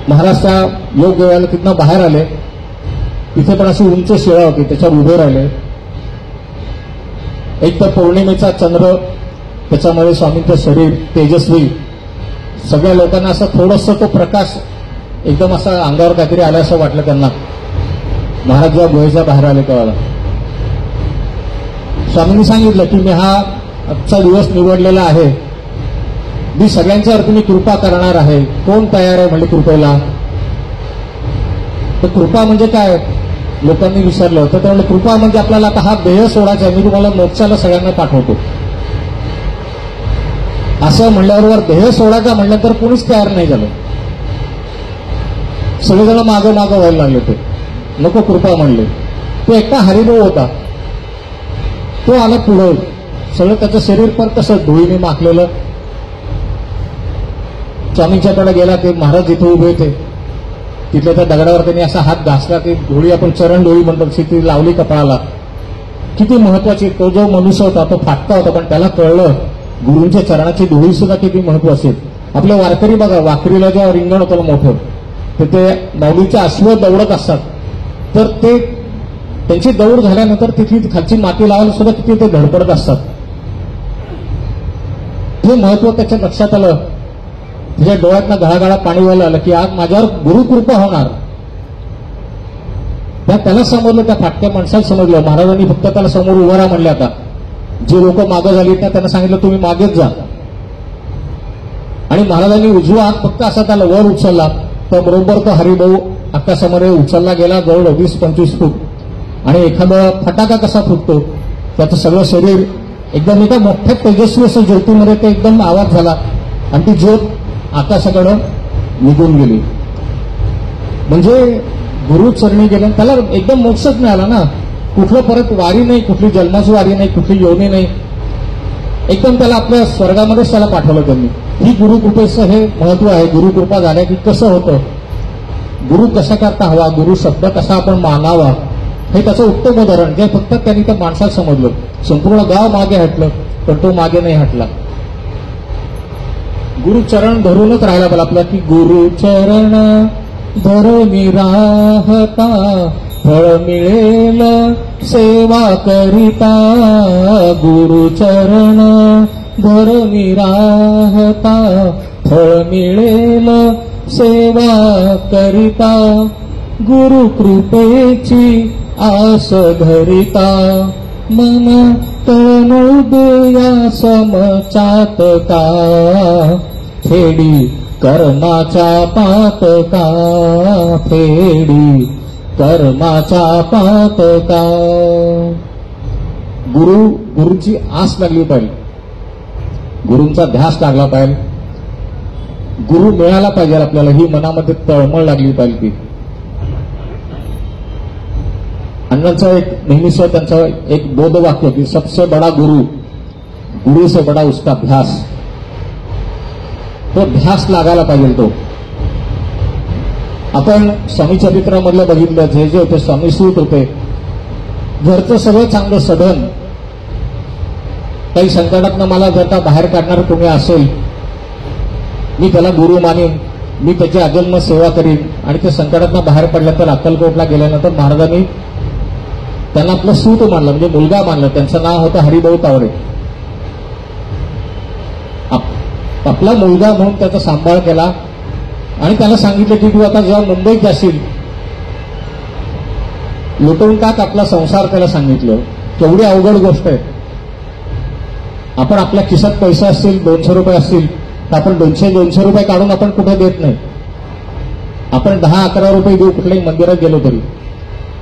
महाराज त्या योग्य वेळेला तिथनं बाहेर आले. तिथे पण अशी उंच शिळा होती, त्याच्यावर उभे राहिले. एक तर पौर्णिमेचा चंद्र, त्याच्यामध्ये स्वामींचं शरीर तेजस्वी. सगळ्या लोकांना असं थोडंसं तो प्रकाश एकदम असा अंगावर काहीतरी आला असं वाटलं त्यांना. महाराज जेव्हा गुहेच्या बाहेर आले तेव्हा स्वामींनी सांगितलं की मी हा आजचा दिवस निवडलेला आहे, मी सगळ्यांच्यावरती मी कृपा करणार आहे. कोण तयार आहे म्हणजे कृपेला? तर कृपा म्हणजे काय लोकांनी विचारलं होतं. तर म्हणजे कृपा म्हणजे आपल्याला आता हा देह सोडायचा आहे, मी तुम्हाला मोक्षाला सगळ्यांना पाठवतो. असं म्हणल्याबरोबर देह सोडायचा म्हणल्यानंतर कोणीच तयार नाही झालं. सगळेजण मागं मागं व्हायला लागले. ते नको कृपा म्हणले. तो एकटा हरिभाऊ होता, तो आला पुढं. सगळं त्याचं शरीर पण तसं धुळीने माखलेलं. स्वामींच्याकडे गेला. ते महाराज जिथे उभे होते तिथल्या त्या दगडावर त्यांनी असा हात घासला. ती धुळी आपण चरण धुळी म्हणतो, ती लावली कपाळाला. किती महत्वाची. तो जो मनुष्य होता तो फाटका होता, पण त्याला कळलं गुरूंच्या चरणाची धुळी सुद्धा किती महत्वाची. आपले वारकरी बघा, वाकरीला जेव्हा रिंगण होतं मोठं, तर ते माऊलीच्या अश्व दौडत असतात. तर ते त्यांची दौड झाल्यानंतर तिथली खालची माती लावायला सुद्धा किती ते धडपडत असतात. हे महत्व त्याच्या लक्षात आलं. त्याच्या डोळ्यातनं घळाघळा पाणी व्हायला आलं की आज माझ्यावर गुरुकृपा होणार. त्याला समजलं, त्या फाटक्या माणसाला समजलं. महाराजांनी फक्त त्याला समोर उभा राहा म्हणले. आता जे लोक मागं झाली ना त्यांना सांगितलं तुम्ही मागेच जा. आणि महाराजांनी उजवा हात फक्त असा त्याला वर उचलला, तर बरोबर तो हरिभाऊ आकाशामध्ये उचलला गेला जवळ 20-25 फूट. आणि एखादा फटाका कसा फुटतो, त्याचं सगळं शरीर एकदम एका मोठ्या तेजस्वी असं ज्योतीमध्ये ते एकदम आवाज झाला आणि ती ज्योत आकाशाकडं निघून गेली. म्हणजे गुरु चरणी गेले, त्याला एकदम मोक्षच मिळाला ना. कुठलं परत वारी नाही, कुठली जन्माची वारी नाही, कुठली योनी नाही. एकदम त्याला आपल्या स्वर्गामध्येच त्याला पाठवलं त्यांनी. ही गुरुकृपेचं हे महत्व आहे. गुरुकृपा झाल्या की कसं होतं, गुरु कसा करता हवा, गुरु शब्द कसा आपण मानावा, हे त्याचं उत्तम उदाहरण जे फक्त त्यांनी त्या माणसाला समजलं. संपूर्ण गाव मागे हटलं, पण तो मागे नाही हटला. गुरुचरण धरूनच राहायला पाहिजे आपला, की गुरुचरण धरून राहता फळ मिळेल सेवा करिता. गुरुचरण धरून राहता फळ मिळेल सेवा करिता. गुरु कृपेची आस धरिता मन तनुदया समचातका. फेडी कर्माचा पातका, फेडी कर्माचा पातका. गुरुची आस लागली पाहिजे, गुरूंचा ध्यास लागला पाहिजे, गुरु मिळाला पाहिजे आपल्याला, ही मनामध्ये तळमळ लागली पाहिजे. ती अण्णांचा एक नेहमीच त्यांचा एक बोधवाक्य की सबसे बडा गुरु से बडा उसका ध्यास. तो ध्यास लागायला पाहिजे. तो आपण स्वामी चरित्रामधलं बघितलं, जे जे होते स्वामी सूत होते, घरचं सगळं चांगलं सधन, काही संकटातनं मला जर का बाहेर काढणार कोणी असेल, मी त्याला गुरु मानेन, मी त्याची अजन्म सेवा करीन. आणि ते संकटातनं बाहेर पडल्यानंतर अक्कलकोटला गेल्यानंतर महाराजांनी त्यांना आपलं सूत मानलं, म्हणजे मुलगा मानलं. त्यांचं नाव होतं हरिभाऊ तावडे. आपला मुलगा म्हणून त्याचा सांभाळ केला आणि त्याला सांगितलं की तू आता जेव्हा मुंबईत जाशील लुटवून टाक आपला संसार. त्याला सांगितलं. केवढी अवघड गोष्ट आहे. आपण आपल्या खिशात पैसे असतील, 200 रुपये असतील, तर आपण 200 रुपये काढून आपण कुठे देत नाही. आपण 10-11 रुपये देऊ कुठल्याही मंदिरात गेलो तरी.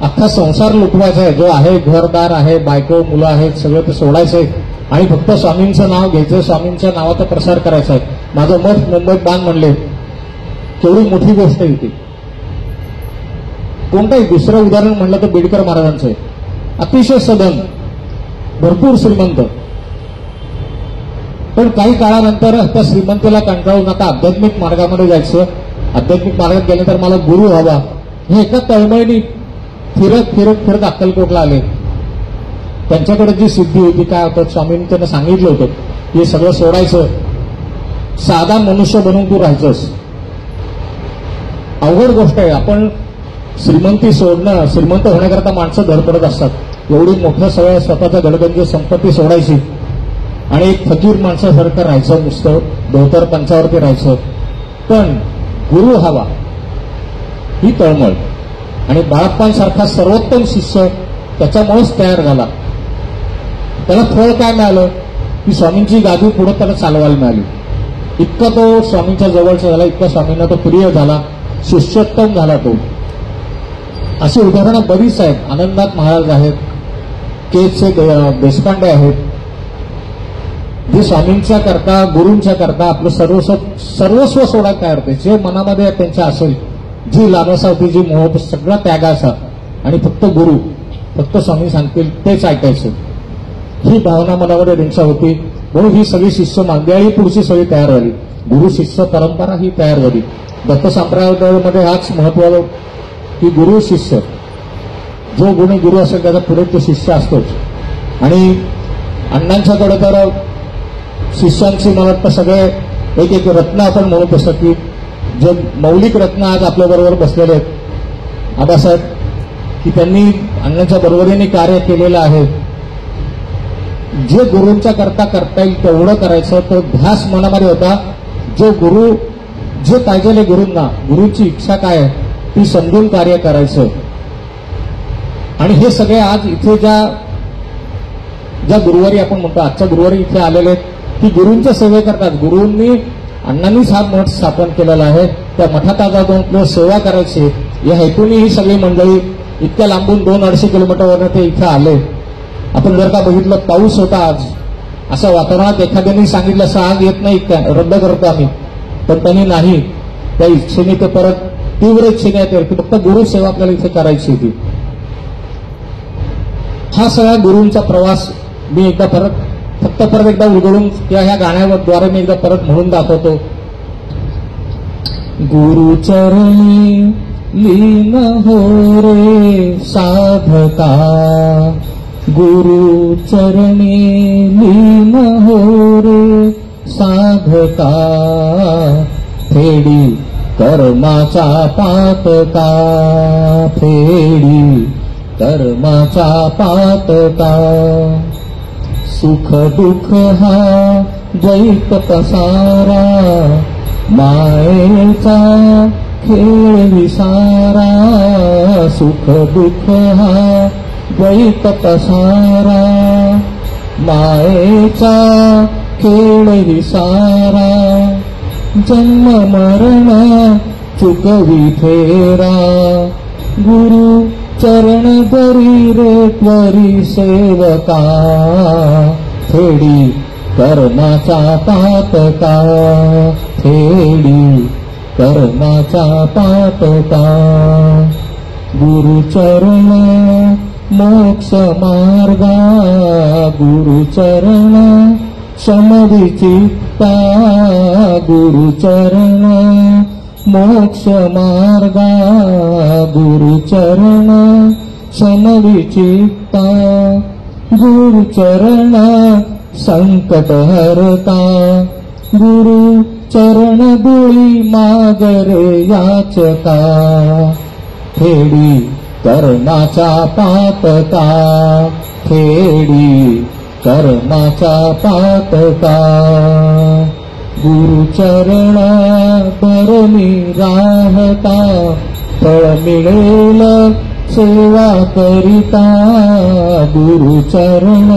अख्खा संसार लुटवायचा आहे. जो आहे घरदार आहे, बायको मुलं आहेत, सगळं ते सोडायचंय आणि फक्त स्वामींचं नाव घ्यायचं, स्वामींच्या नावाचा प्रसार करायचा आहे. माझं मठ मुंबईत बांध म्हणले, केवढी मोठी गोष्ट आहे ती. कोणतंही दुसरं उदाहरण म्हणलं तर बिडकर महाराजांचं आहे. अतिशय सधन, भरपूर श्रीमंत, पण काही काळानंतर त्या श्रीमंतीला कंटाळून आता आध्यात्मिक मार्गामध्ये जायचं. आध्यात्मिक मार्गात गेल्यानंतर मला गुरु हवा, हे एका तळमळीने फिरत अक्कलकोटला आले. त्यांच्याकडे जी सिद्धी होती, काय होतं, स्वामींनी त्यांना सांगितलं होतं हे सगळं सोडायचं, साधा मनुष्य बनून तू राहायचंस. अवघड गोष्ट आहे. आपण श्रीमंती सोडणं, श्रीमंत होण्याकरता माणसं धडपडत असतात. एवढी मोठं सगळं स्वतःच्या गडगंज संपत्ती सोडायची आणि एक फकीर माणसासारखं राहायचं, नुसतं धोतर पंचावरती राहायचं. पण गुरु हवा ही तळमळ. आणि बाळप्पांसारखा सर्वोत्तम शिष्य त्याच्यामुळेच तयार झाला. त्याला फळ काय मिळालं की स्वामींची गादी पुढे त्याला चालवायला मिळाली. इतका तो स्वामींच्या जवळचा झाला, इतका स्वामींना तो प्रिय झाला, शिष्योत्तम झाला तो. अशी उदाहरणं बरीच आहेत. आनंदनाथ महाराज आहेत, के. देशपांडे आहेत, जे स्वामींच्या करता, गुरूंच्या करता आपलं सर्वस्व सोडायला तयार होते. जे मनामध्ये त्यांच्या असेल, जी लालसा होती, जी मोह, सगळा त्यागाचा आणि फक्त गुरु, फक्त स्वामी सांगतील तेच ऐकायचं, ही भावना मनामध्ये त्यांच्या होती. म्हणून ही सगळी शिष्य मंडळी पुढची सगळी तयार झाली. गुरु शिष्य परंपरा ही तयार झाली. दत्त संप्रदायामध्ये हाच महत्व की गुरु शिष्य, जो गुणी गुरु असेल त्याचा पुढे तो शिष्य असतोच. आणि अण्णांच्याकडे तर शिष्यांची मला वाटतं सगळे एक एक रत्न आपण म्हणू तसं की जे मौलिक रत्न आज आपल्याबरोबर बसलेले आहेत आबासाहेब, की त्यांनी अण्णांच्या बरोबरीने कार्य केलेलं आहे. जे गुरूंच्या करता करता येईल तेवढं करायचं, तो ध्यास मनामध्ये होता. जो गुरु जे पाहिजे गुरूंना, गुरूंची इच्छा काय आहे ती समजून कार्य करायचं. आणि हे सगळे आज इथे ज्या गुरुवारी आपण म्हणतो, आजच्या गुरुवारी इथे आलेले आहेत, ती गुरूंच्या सेवे करतात. गुरूंनी, अण्णांनीच हा मठ स्थापन केलेला आहे. त्या मठात आज आपण सेवा करायची या हेतूने ही सगळी मंडळी इतक्या लांबून 200-250 किलोमीटरवरून ते इथे आले. आपण जर का बघितलं, पाऊस होता आज, अशा वातावरणात एखाद्याने सांगितलं असं आज येत नाही, रद्द करतो आम्ही, पण त्यांनी नाही, त्या इच्छेने ते परत तीव्र इच्छेने येते की फक्त गुरु सेवा आपल्याला इथे करायची होती. हा सगळा गुरूंचा प्रवास मी एकदा परत एकदा उलगडून किंवा ह्या गाण्याद्वारे मी एकदा परत म्हणून दाखवतो. गुरुचरणी लीन हो रे साधका, गुरुचरणी लीन हो रे साधका, फेडी कर्माचा पातका, फेडी कर्माचा पातका. सुख दुःख हा द्वैत पसारा, मायेचा खेळ विसारा. सुख दुःख हा द्वैत पसारा, मायेचा खेळ विसारा. जन्म मरण चुकवी फेरा, गुरु चरण धरी रे त्वरी सेवका. फेडी कर्माचा पातका, फेडी कर्माचा पातका. गुरुचरण मोक्ष मार्गा, गुरुचरण समविचित्ता. गुरुचरण मोक्ष मार्गा, गुरुचरण समविचित्ता गुरुचरण संकट हरता गुरुचरण धुळी मागरे याचता फेडी कर्माचा पातका फेडी कर्माचा पातका गुरुचरण धरणी राहता फळ मिळेल सेवा करिता गुरुचरण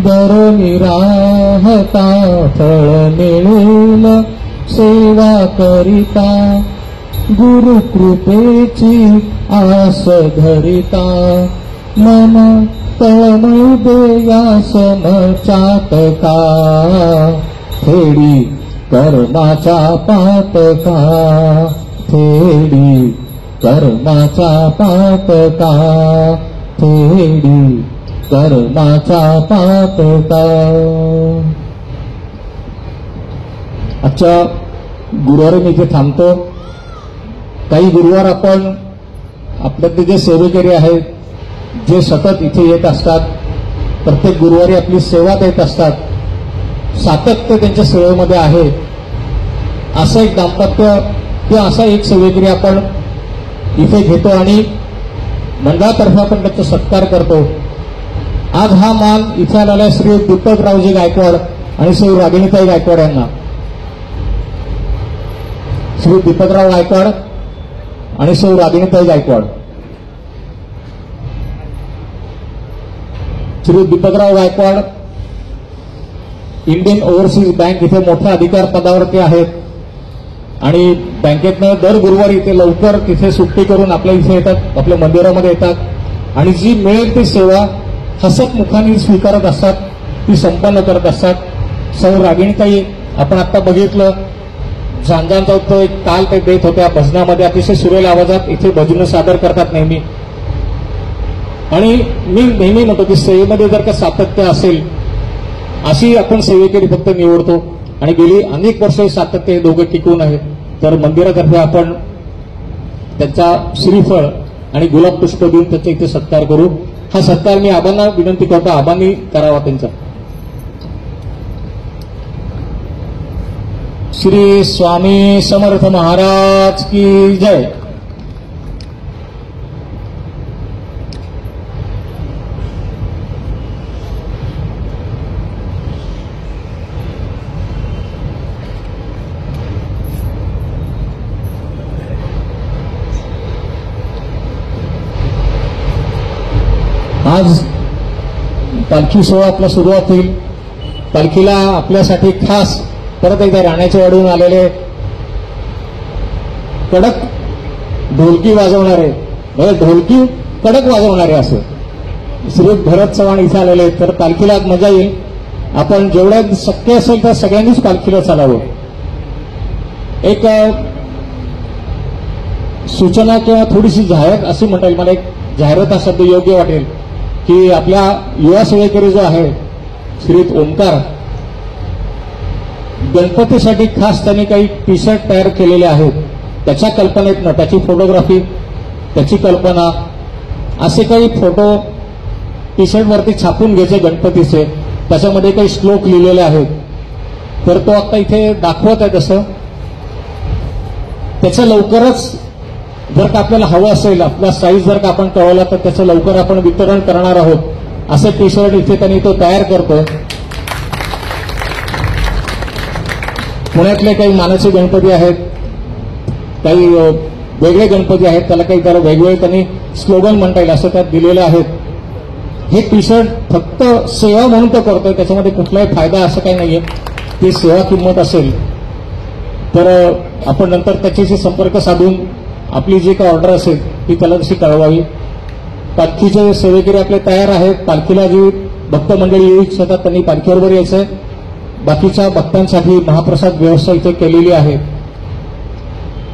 धरणी राहता फळ मिळेल सेवा करिता गुरुकृपेची आस धरिता मन तळमळ देया समचातका फेडी कर्माचा पातका फेडी कर्माचा पातका फेडी कर्माचा पातका. आजच्या गुरुवारी मी इथे थांबतो. काही गुरुवार आपण आपल्यातले जे सेवेकरी आहेत, जे सतत इथे येत असतात, प्रत्येक गुरुवारी आपली सेवा देत असतात, सातत्य त्यांच्या सेवेमध्ये आहे, असं एक दाम्पत्य किंवा असा एक सेवेकरी आपण इथे घेतो आणि मंडळातर्फे आपण त्याचा सत्कार करतो. आज हा मान इथे आलेला श्री दीपकरावजी गायकवाड आणि श्री रागिणीताई गायकवाड यांना. श्री दीपकराव गायकवाड आणि श्री रागिणीताई Gaikwad. Shri Deepakrao Gaikwad Indian overseas bank इथे मोठ्या अधिकार पदावरती आहेत आणि बँकेतनं दर गुरुवारी इथे लवकर तिथे सुट्टी करून आपल्या इथे येतात, आपल्या मंदिरामध्ये येतात आणि जी मिळेल ती सेवा हसतमुखाने स्वीकारत असतात, ती संपन्न करत असतात. सौ रागिणीताई आपण आता बघितलं, झांजांचा उत्सव एक काल ते देत होत्या भजनामध्ये, अतिशय सुरेल आवाजात इथे भजनं सादर करतात नेहमी. आणि मी नेहमी म्हणतो की सेवेमध्ये जर का सातत्य असेल, अशी आपण सेवेकरी फक्त निवडतो आणि गेली अनेक वर्ष सातत्य हे दोघे टिकून आहेत. तर मंदिरातर्फे आपण त्यांचा श्रीफळ आणि गुलाब पुष्प देऊन त्याचा इथे सत्कार करू. हा सत्कार मी आबांना विनंती करतो, आबांनी करावा त्यांचा. श्री स्वामी समर्थ महाराज की जय. आज पालखी सोहळा आपला सुरुवात होईल. पालखीला आपल्यासाठी खास परत एकदा राण्याच्या वाडीहून आलेले कडक ढोलकी वाजवणारे, ढोलकी कडक वाजवणारे असं श्री भरत चव्हाण इथे आलेले आहेत. तर पालखीला आज मजा येईल. आपण जेवढ्या शक्य असेल तर सगळ्यांनीच पालखीला चालावं. एक सूचना किंवा थोडीशी जाहिरात अशी म्हणता येईल, मला एक जाहिरात हा शब्द योग्य वाटेल की आपल्या युवा सेवेकरी जो आहे श्री ओंकार, गणपतीसाठी खास त्यांनी काही टी शर्ट तयार केलेले आहेत. त्याच्या कल्पनेतनं त्याची फोटोग्राफी, त्याची कल्पना, असे काही फोटो टी शर्टवरती छापून घ्यायचे गणपतीचे, त्याच्यामध्ये काही श्लोक लिहिलेले आहेत. तर तो आता इथे दाखवत आहे. तसं त्याचं लवकरच जर का आपल्याला हवं असेल, आपला साईज जर का आपण कळवला तर त्याचं लवकर आपण वितरण करणार आहोत. असे टी शर्ट इथे त्यांनी तो तयार करतोय. पुण्यातले काही मानाचे गणपती आहेत, काही वेगळे गणपती आहेत, त्याला काही त्याला वेगवेगळे त्यांनी स्लोगन म्हणता येईल असं त्यात दिलेलं आहेत. हे टी शर्ट फक्त सेवा म्हणून तो करतोय, त्याच्यामध्ये कुठलाही फायदा असं काही नाहीये. ती सेवा किंमत असेल तर आपण नंतर त्याच्याशी संपर्क साधून आपली जी काही ऑर्डर असेल ती त्याला तशी कळवावी. पालखीचे सेवेकरी आपले तयार आहेत. पालखीला जी भक्त मंडळी येऊ इच्छितात त्यांनी पालखीबरोबर यायचंय. बाकीच्या भक्तांसाठी महाप्रसाद व्यवस्था इथे केलेली आहे.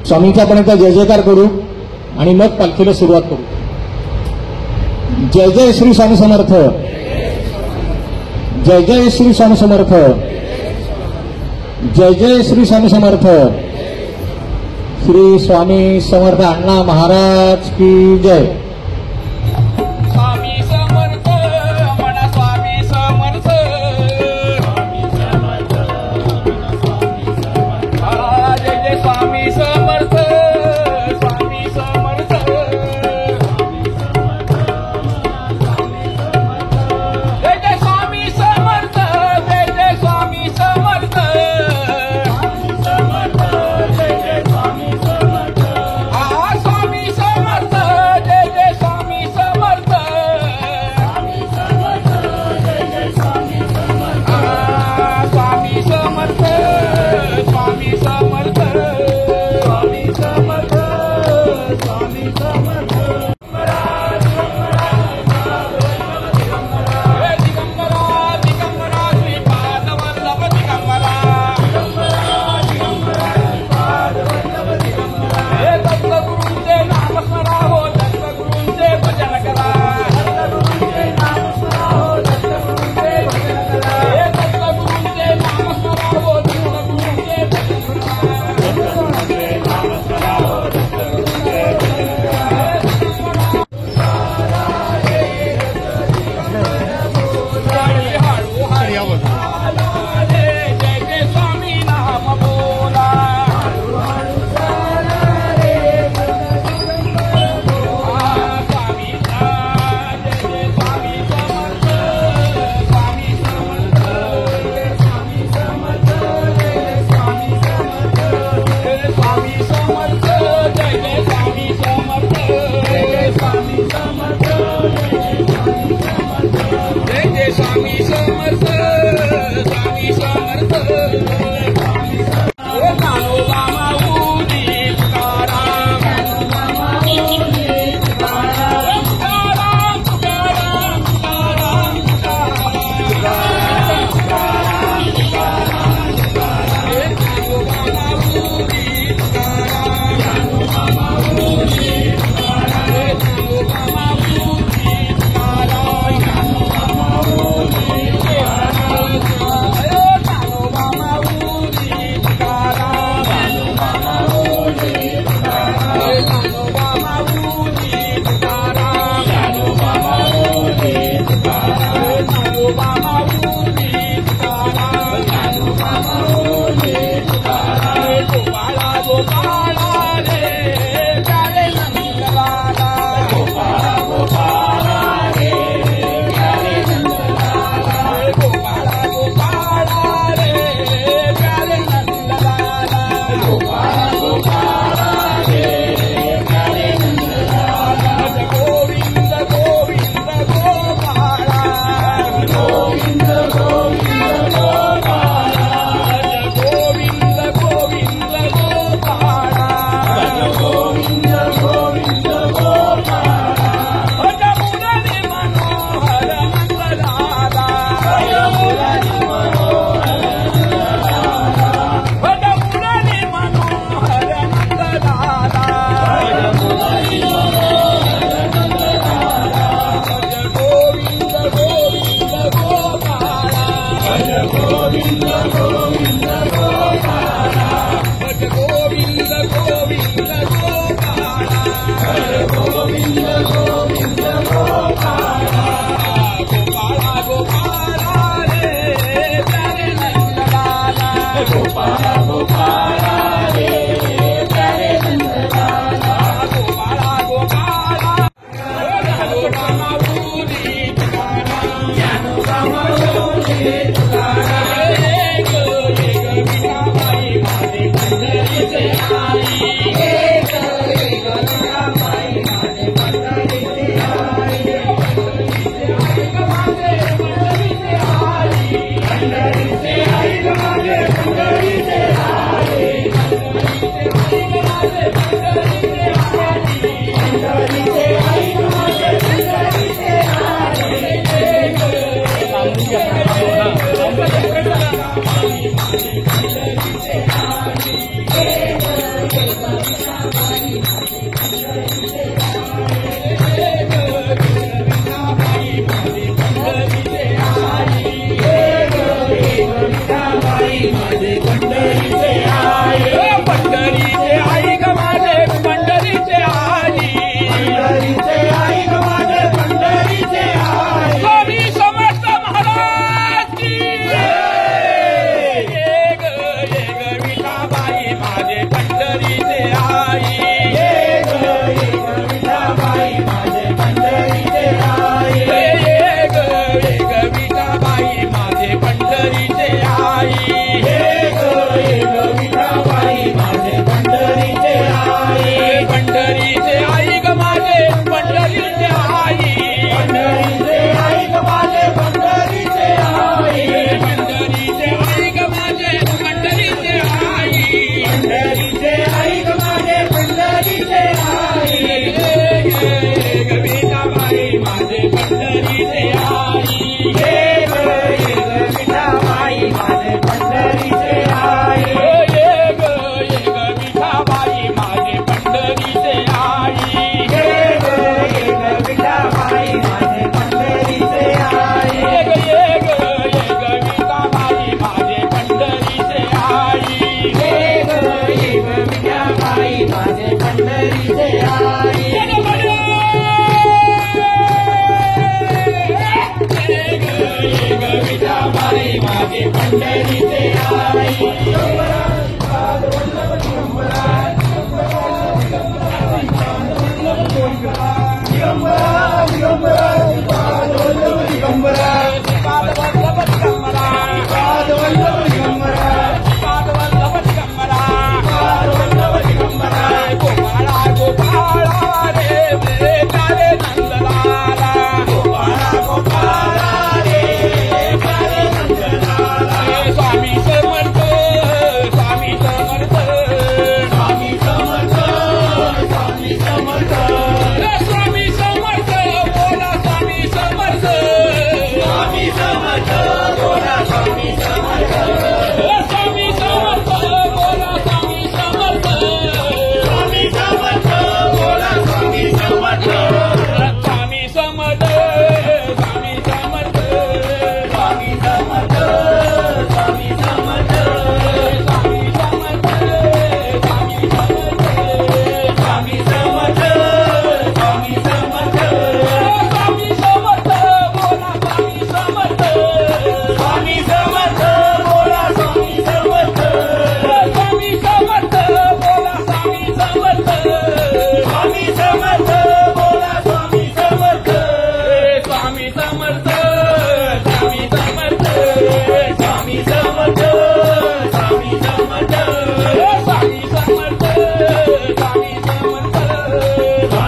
स्वामींचा आपण एकदा जय जयकार करू आणि मग पालखीला सुरुवात करू. जय जय श्री स्वामी समर्थ. जय जय श्री स्वामी समर्थ. जय जय श्री स्वामी समर्थ. श्री स्वामी समर्थ अण्णा महाराज की जय. स्वामी समर्थ म्हणा स्वामी समर्थ स्वामी समर्थ स्वामी समर्थ जय जय स्वामी समर्थ स्वामी समर्थ जय जय स्वामी समर्थ जय जय स्वामी समर्थ जय जय स्वामी समर्थ स्वामी समर्थ जय जय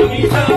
स्वामी समर्थ